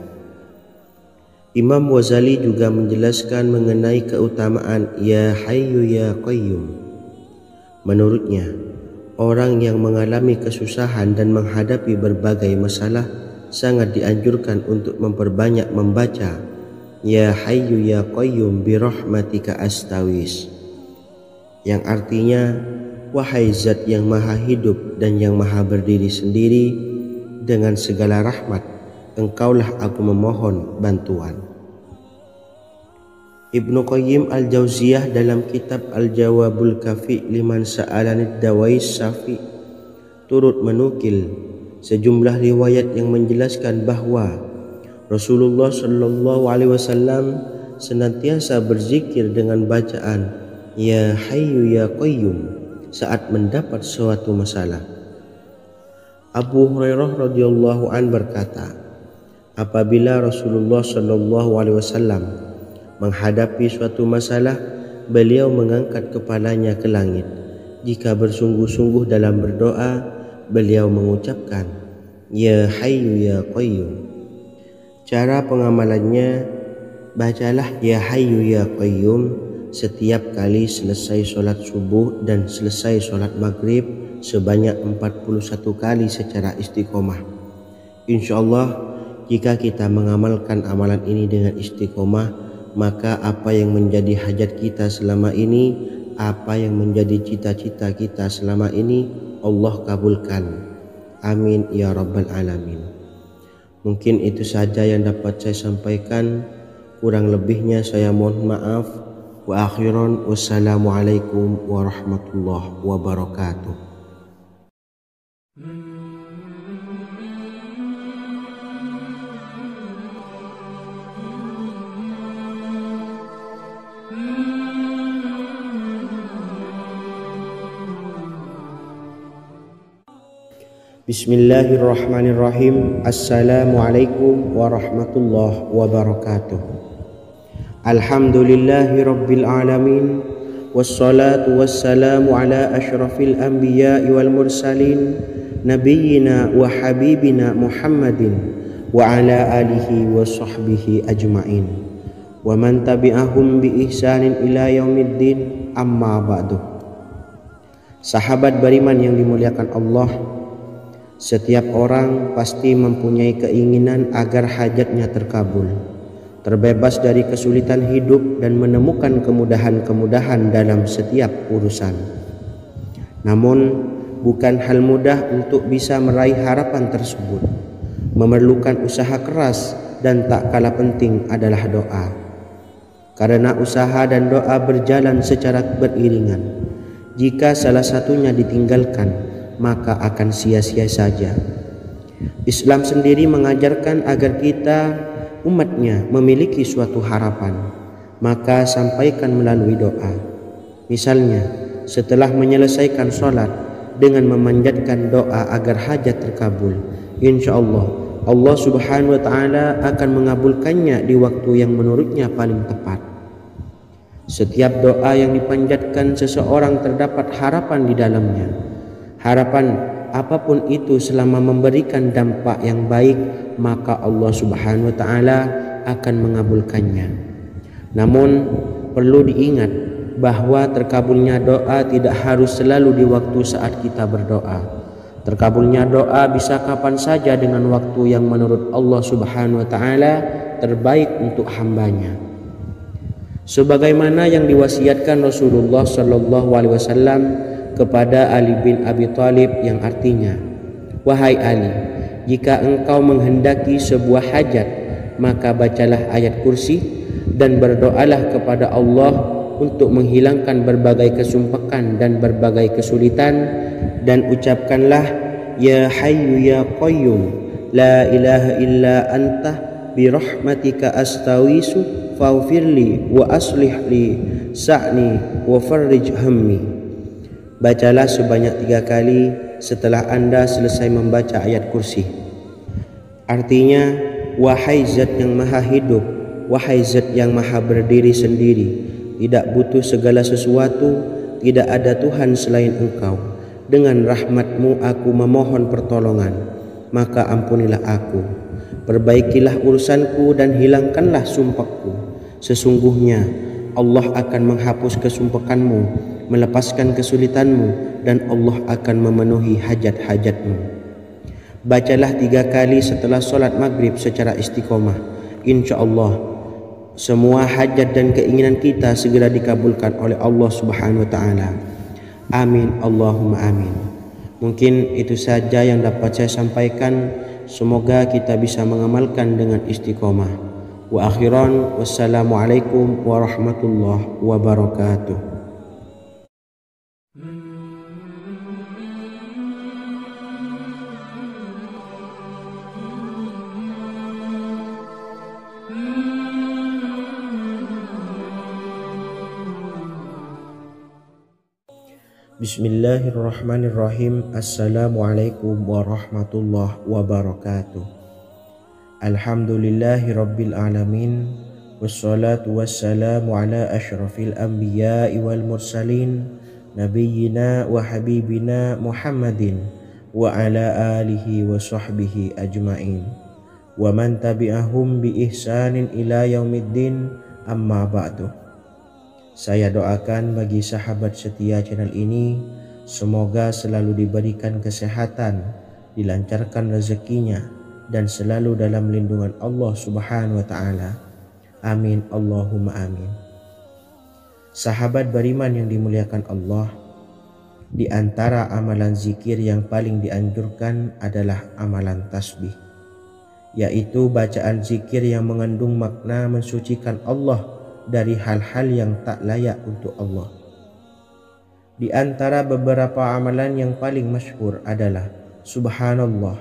Imam Ghazali juga menjelaskan mengenai keutamaan Ya Hayyu Ya Qayyum. Menurutnya, orang yang mengalami kesusahan dan menghadapi berbagai masalah sangat dianjurkan untuk memperbanyak membaca Ya Hayyu Ya Qayyum bi rahmatika astawis, yang artinya, wahai zat yang maha hidup dan yang maha berdiri sendiri, dengan segala rahmat engkaulah aku memohon bantuan. Ibnu Qayyim Al-Jauziyah dalam kitab Al-Jawabul Kafi liman sa'alanid dawais syafi turut menukil sejumlah riwayat yang menjelaskan bahwa Rasulullah SAW senantiasa berzikir dengan bacaan Ya Hayyu Ya Qayyum saat mendapat suatu masalah. Abu Hurairah radhiyallahu an berkata, apabila Rasulullah SAW menghadapi suatu masalah, beliau mengangkat kepalanya ke langit. Jika bersungguh-sungguh dalam berdoa, beliau mengucapkan Ya Hayyu Ya Qayyum. Cara pengamalannya, bacalah Ya Hayyu Ya Qayyum setiap kali selesai sholat subuh dan selesai sholat maghrib sebanyak 41 kali secara istiqomah. InsyaAllah, jika kita mengamalkan amalan ini dengan istiqomah, maka apa yang menjadi hajat kita selama ini, apa yang menjadi cita-cita kita selama ini, Allah kabulkan. Amin ya Rabbal Alamin. Mungkin itu saja yang dapat saya sampaikan. Kurang lebihnya saya mohon maaf. Wa akhiran, wassalamualaikum warahmatullahi wabarakatuh. Bismillahirrahmanirrahim. Assalamualaikum warahmatullahi wabarakatuh. Alhamdulillahi rabbil alamin. Wassalatu wassalamu ala ashrafil anbiya'i wal mursalin, nabiyyina wa habibina Muhammadin wa ala alihi wa sahbihi ajma'in wa man tabi'ahum bi ihsanin ila yaumiddin, amma ba'du. Sahabat beriman yang dimuliakan Allah, setiap orang pasti mempunyai keinginan agar hajatnya terkabul, terbebas dari kesulitan hidup dan menemukan kemudahan-kemudahan dalam setiap urusan. Namun bukan hal mudah untuk bisa meraih harapan tersebut. Memerlukan usaha keras dan tak kalah penting adalah doa. Karena usaha dan doa berjalan secara beriringan. Jika salah satunya ditinggalkan, maka akan sia-sia saja. Islam sendiri mengajarkan agar kita umatnya memiliki suatu harapan, maka sampaikan melalui doa. Misalnya, setelah menyelesaikan sholat dengan memanjatkan doa agar hajat terkabul, insya Allah Allah subhanahu wa ta'ala akan mengabulkannya di waktu yang menurutnya paling tepat. Setiap doa yang dipanjatkan seseorang terdapat harapan di dalamnya. Harapan apapun itu selama memberikan dampak yang baik, maka Allah subhanahu wa ta'ala akan mengabulkannya. Namun perlu diingat bahwa terkabulnya doa tidak harus selalu di waktu saat kita berdoa. Terkabulnya doa bisa kapan saja dengan waktu yang menurut Allah subhanahu wa ta'ala terbaik untuk hambanya. Sebagaimana yang diwasiatkan Rasulullah sallallahu alaihi wasallam kepada Ali bin Abi Thalib, yang artinya, wahai Ali, jika engkau menghendaki sebuah hajat, maka bacalah ayat kursi dan berdoalah kepada Allah untuk menghilangkan berbagai kesumpakan dan berbagai kesulitan, dan ucapkanlah, ya hayyu ya qayyum la ilaha illa anta birahmatika astawisu faghfirli wa aslih li sa'ni wa farrij hammi. Bacalah sebanyak 3 kali setelah Anda selesai membaca ayat kursi. Artinya, wahai zat yang maha hidup, wahai zat yang maha berdiri sendiri, tidak butuh segala sesuatu, tidak ada Tuhan selain Engkau. Dengan rahmat-Mu aku memohon pertolongan, maka ampunilah aku. Perbaikilah urusanku dan hilangkanlah sumpahku. Sesungguhnya Allah akan menghapus kesumpakanmu, melepaskan kesulitanmu, dan Allah akan memenuhi hajat-hajatmu. Bacalah 3 kali setelah sholat maghrib secara istiqomah. Insya Allah semua hajat dan keinginan kita segera dikabulkan oleh Allah subhanahu wa ta'ala. Amin Allahumma amin. Mungkin itu saja yang dapat saya sampaikan. Semoga kita bisa mengamalkan dengan istiqomah. Wa akhiran, wassalamualaikum warahmatullahi wabarakatuh. Bismillahirrahmanirrahim. Assalamualaikum warahmatullahi wabarakatuh. Alhamdulillahi rabbil alamin. Wassalatu wassalamu ala ashrafil anbiya'i wal mursalin, nabiyyina wa habibina Muhammadin wa ala alihi wa sahbihi ajma'in wa man tabi'ahum bi ihsanin ila yaumiddin, amma ba'du. Saya doakan bagi sahabat setia channel ini, semoga selalu diberikan kesehatan, dilancarkan rezekinya, dan selalu dalam lindungan Allah subhanahu wa ta'ala. Amin Allahumma amin. Sahabat beriman yang dimuliakan Allah, di antara amalan zikir yang paling dianjurkan adalah amalan tasbih, yaitu bacaan zikir yang mengandung makna mensucikan Allah dari hal-hal yang tak layak untuk Allah. Di antara beberapa amalan yang paling masyhur adalah Subhanallah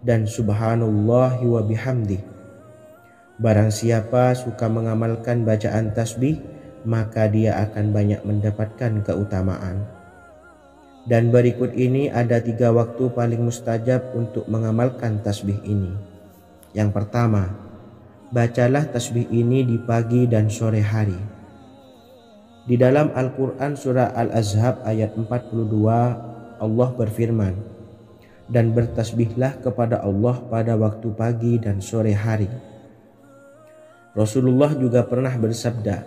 dan Subhanallahi wa bihamdih. Barang siapa suka mengamalkan bacaan tasbih, maka dia akan banyak mendapatkan keutamaan. Dan berikut ini ada 3 waktu paling mustajab untuk mengamalkan tasbih ini. Yang pertama, bacalah tasbih ini di pagi dan sore hari. Di dalam Al-Quran surah Al-Ahzab ayat 42, Allah berfirman, dan bertasbihlah kepada Allah pada waktu pagi dan sore hari. Rasulullah juga pernah bersabda,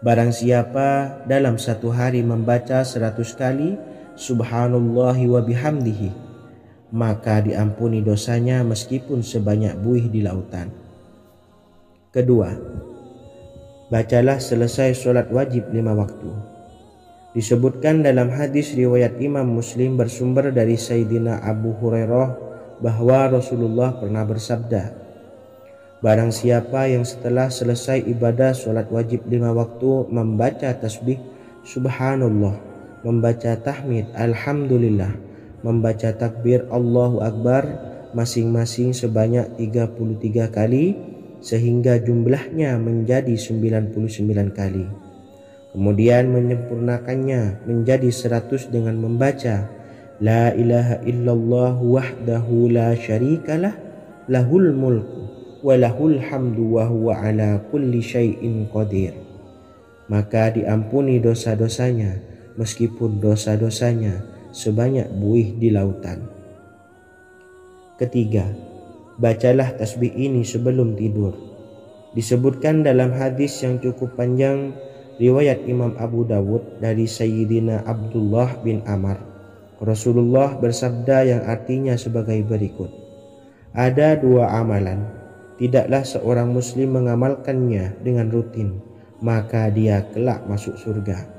barang siapa dalam satu hari membaca 100 kali Subhanallahi wa bihamdihi, maka diampuni dosanya meskipun sebanyak buih di lautan. Kedua, bacalah selesai sholat wajib 5 waktu. Disebutkan dalam hadis riwayat Imam Muslim bersumber dari Sayyidina Abu Hurairah bahwa Rasulullah pernah bersabda, barang siapa yang setelah selesai ibadah sholat wajib 5 waktu membaca tasbih Subhanallah, membaca tahmid Alhamdulillah, membaca takbir Allahu Akbar masing-masing sebanyak 33 kali sehingga jumlahnya menjadi 99 kali. Kemudian menyempurnakannya menjadi 100 dengan membaca La ilaha illallah wahdahu la syarikalah lahul mulku wa lahul hamdu wa huwa ala kulli syai'in qadir. Maka diampuni dosa-dosanya meskipun dosa-dosanya sebanyak buih di lautan. Ketiga, bacalah tasbih ini sebelum tidur. Disebutkan dalam hadis yang cukup panjang riwayat Imam Abu Dawud dari Sayyidina Abdullah bin Amr, Rasulullah bersabda yang artinya sebagai berikut, ada 2 amalan, tidaklah seorang muslim mengamalkannya dengan rutin, maka dia kelak masuk surga.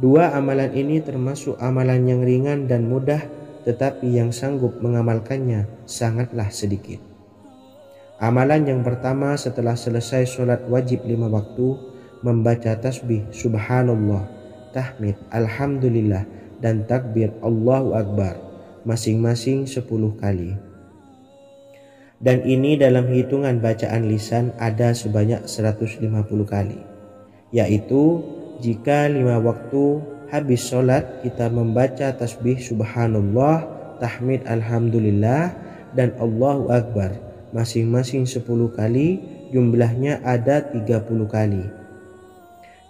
2 amalan ini termasuk amalan yang ringan dan mudah, tetapi yang sanggup mengamalkannya sangatlah sedikit. Amalan yang pertama setelah selesai sholat wajib 5 waktu, membaca tasbih Subhanallah, tahmid Alhamdulillah, dan takbir Allahu Akbar masing-masing 10 kali. Dan ini dalam hitungan bacaan lisan ada sebanyak 150 kali, yaitu jika 5 waktu habis sholat kita membaca tasbih Subhanallah, tahmid Alhamdulillah, dan Allahu Akbar masing-masing 10 kali, jumlahnya ada 30 kali.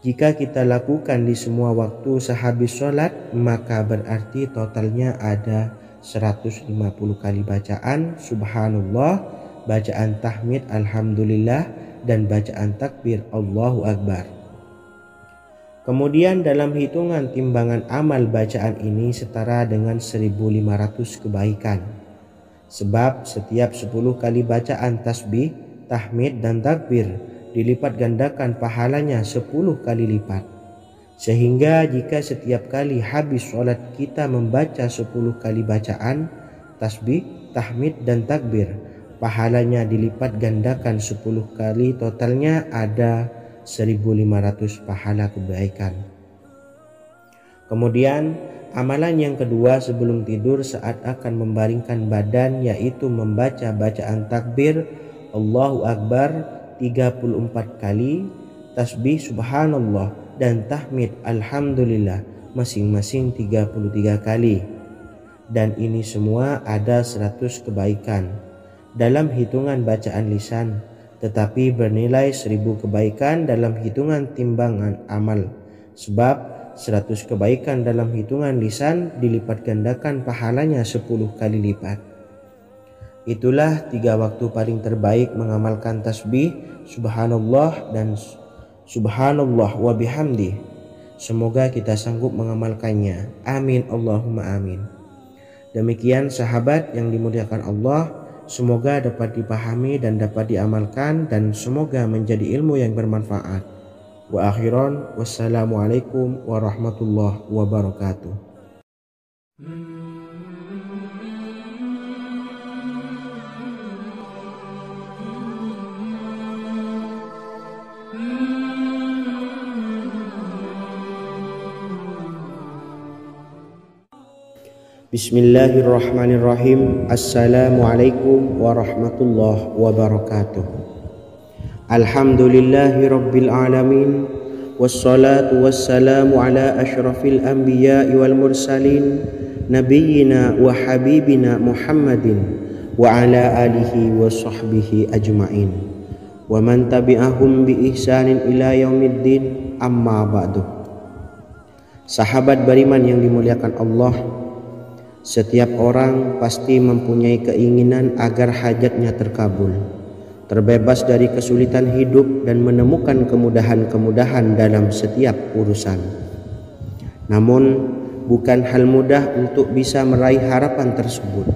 Jika kita lakukan di semua waktu sehabis sholat, maka berarti totalnya ada 150 kali bacaan Subhanallah, bacaan tahmid Alhamdulillah, dan bacaan takbir Allahu Akbar. Kemudian dalam hitungan timbangan amal bacaan ini setara dengan 1500 kebaikan. Sebab setiap 10 kali bacaan tasbih, tahmid, dan takbir dilipat gandakan pahalanya 10 kali lipat. Sehingga jika setiap kali habis sholat kita membaca 10 kali bacaan tasbih, tahmid, dan takbir, pahalanya dilipat gandakan 10 kali, totalnya ada 1500 pahala kebaikan. Kemudian amalan yang kedua sebelum tidur saat akan membaringkan badan, yaitu membaca bacaan takbir Allahu Akbar 34 kali, tasbih Subhanallah, dan tahmid Alhamdulillah masing-masing 33 kali. Dan ini semua ada 100 kebaikan dalam hitungan bacaan lisan, tetapi bernilai 1000 kebaikan dalam hitungan timbangan amal. Sebab 100 kebaikan dalam hitungan lisan dilipat gandakan pahalanya 10 kali lipat. Itulah 3 waktu paling terbaik mengamalkan tasbih Subhanallah dan Subhanallah wa bihamdi. Semoga kita sanggup mengamalkannya. Amin Allahumma amin. Demikian sahabat yang dimuliakan Allah, semoga dapat dipahami dan dapat diamalkan, dan semoga menjadi ilmu yang bermanfaat. Wa akhiran, wassalamualaikum warahmatullahi wabarakatuh. Bismillahirrahmanirrahim. Assalamualaikum warahmatullahi wabarakatuh. Alhamdulillahi rabbil alamin, wassalatu wassalamu ala asyrafil anbiya'i wal mursalin nabiyyina wa habibina Muhammadin wa ala alihi wa sahbihi ajma'in wa man tabi'ahum bi ihsanin ila yaumiddin, amma ba'du. Sahabat beriman yang dimuliakan Allah, setiap orang pasti mempunyai keinginan agar hajatnya terkabul, terbebas dari kesulitan hidup dan menemukan kemudahan-kemudahan dalam setiap urusan. Namun bukan hal mudah untuk bisa meraih harapan tersebut.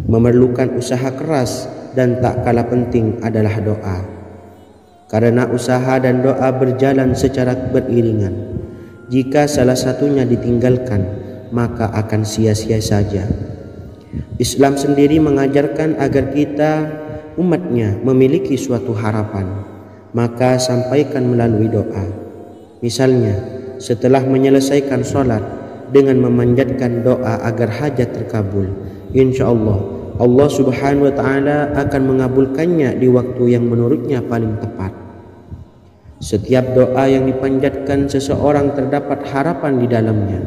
Memerlukan usaha keras dan tak kalah penting adalah doa. Karena usaha dan doa berjalan secara beriringan. Jika salah satunya ditinggalkan, maka akan sia-sia saja. Islam sendiri mengajarkan agar kita umatnya memiliki suatu harapan, maka sampaikan melalui doa. Misalnya, setelah menyelesaikan sholat dengan memanjatkan doa agar hajat terkabul, insya Allah Allah Subhanahu wa Ta'ala akan mengabulkannya di waktu yang menurutnya paling tepat. Setiap doa yang dipanjatkan seseorang terdapat harapan di dalamnya.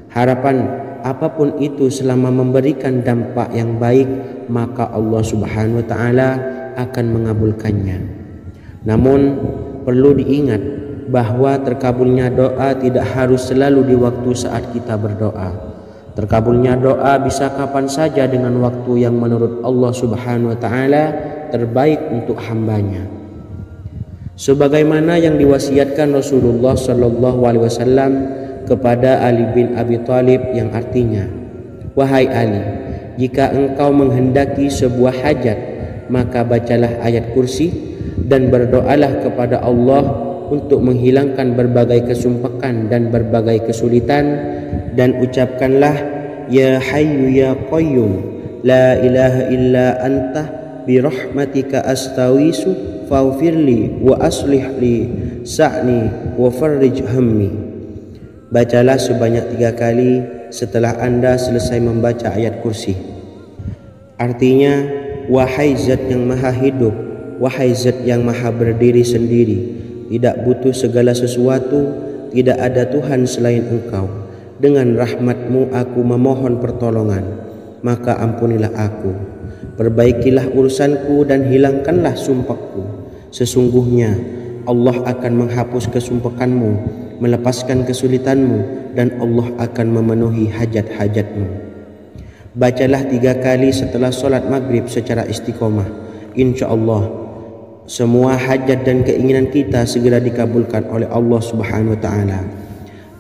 Harapan apapun itu selama memberikan dampak yang baik, maka Allah Subhanahu wa Ta'ala akan mengabulkannya. Namun perlu diingat bahwa terkabulnya doa tidak harus selalu di waktu saat kita berdoa. Terkabulnya doa bisa kapan saja dengan waktu yang menurut Allah Subhanahu wa Ta'ala terbaik untuk hambanya. Sebagaimana yang diwasiatkan Rasulullah Sallallahu Alaihi Wasallam kepada Ali bin Abi Thalib, yang artinya, wahai Ali, jika engkau menghendaki sebuah hajat, maka bacalah ayat kursi dan berdoalah kepada Allah untuk menghilangkan berbagai kesumpakan dan berbagai kesulitan, dan ucapkanlah, ya hayyu ya qayyum la ilaha illa anta birahmatika astawisu faghfirli wa aslih li sa'ni wa farrij hammi. Bacalah sebanyak 3 kali setelah Anda selesai membaca ayat kursi. Artinya, wahai zat yang maha hidup, wahai zat yang maha berdiri sendiri, tidak butuh segala sesuatu, tidak ada Tuhan selain Engkau. Dengan rahmat-Mu aku memohon pertolongan, maka ampunilah aku. Perbaikilah urusanku dan hilangkanlah sumpahku. Sesungguhnya Allah akan menghapus kesumpakanmu, melepaskan kesulitanmu, dan Allah akan memenuhi hajat-hajatmu. Bacalah 3 kali setelah sholat maghrib secara istiqomah. Insya Allah semua hajat dan keinginan kita segera dikabulkan oleh Allah Subhanahu wa Ta'ala.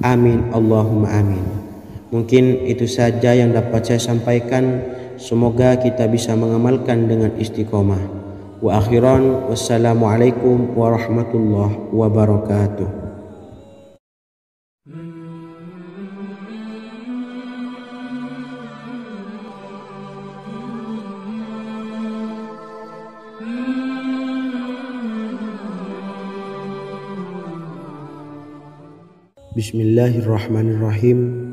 Amin Allahumma amin. Mungkin itu saja yang dapat saya sampaikan. Semoga kita bisa mengamalkan dengan istiqomah. Wa akhiran, wassalamualaikum warahmatullahi wabarakatuh. Bismillahirrahmanirrahim.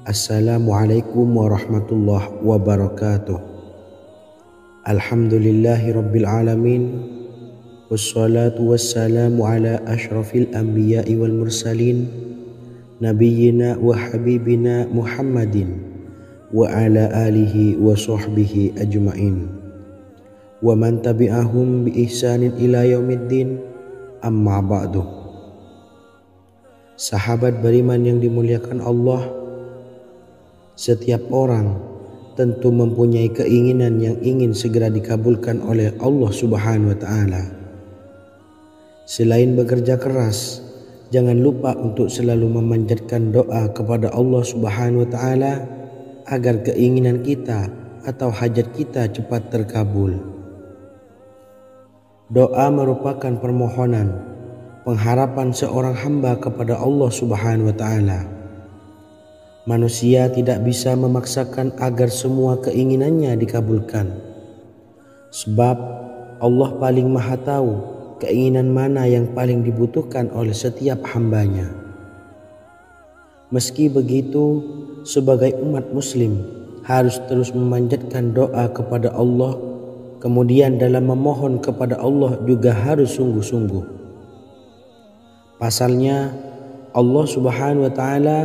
Assalamualaikum warahmatullahi wabarakatuh. Alhamdulillahi rabbil alamin, wassalatu wassalamu ala asyrafil anbiya'i wal mursalin nabiyyina wa habibina Muhammadin wa ala alihi wa sahbihi ajma'in wa man tabi'ahum bi ihsanin ila yaumiddin, amma ba'du. Sahabat beriman yang dimuliakan Allah, setiap orang tentu mempunyai keinginan yang ingin segera dikabulkan oleh Allah Subhanahu wa Ta'ala. Selain bekerja keras, jangan lupa untuk selalu memanjatkan doa kepada Allah Subhanahu wa Ta'ala agar keinginan kita atau hajat kita cepat terkabul. Doa merupakan permohonan, pengharapan seorang hamba kepada Allah Subhanahu wa Ta'ala. Manusia tidak bisa memaksakan agar semua keinginannya dikabulkan, sebab Allah paling maha tahu keinginan mana yang paling dibutuhkan oleh setiap hambanya. Meski begitu, sebagai umat muslim harus terus memanjatkan doa kepada Allah, kemudian dalam memohon kepada Allah juga harus sungguh-sungguh. Pasalnya Allah Subhanahu wa taala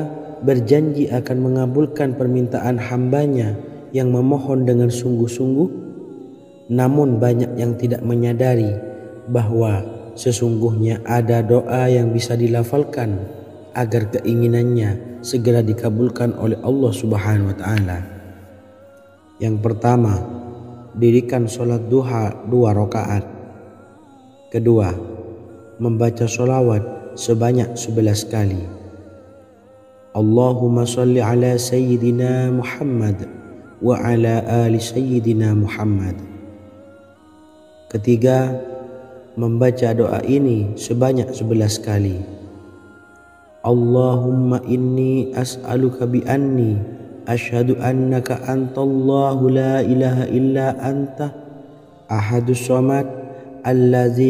berjanji akan mengabulkan permintaan hambanya yang memohon dengan sungguh-sungguh, namun banyak yang tidak menyadari bahwa sesungguhnya ada doa yang bisa dilafalkan agar keinginannya segera dikabulkan oleh Allah Subhanahu wa taala. Yang pertama, dirikan sholat duha 2 rakaat. Kedua, membaca sholawat sebanyak 11 kali. Allahumma sholli ala sayyidina Muhammad wa ala ali sayyidina Muhammad. Ketiga, membaca doa ini sebanyak 11 kali. Allahumma inni as'aluka bi anni asyhadu annaka antallahu la ilaha illa anta ahadus samad allazi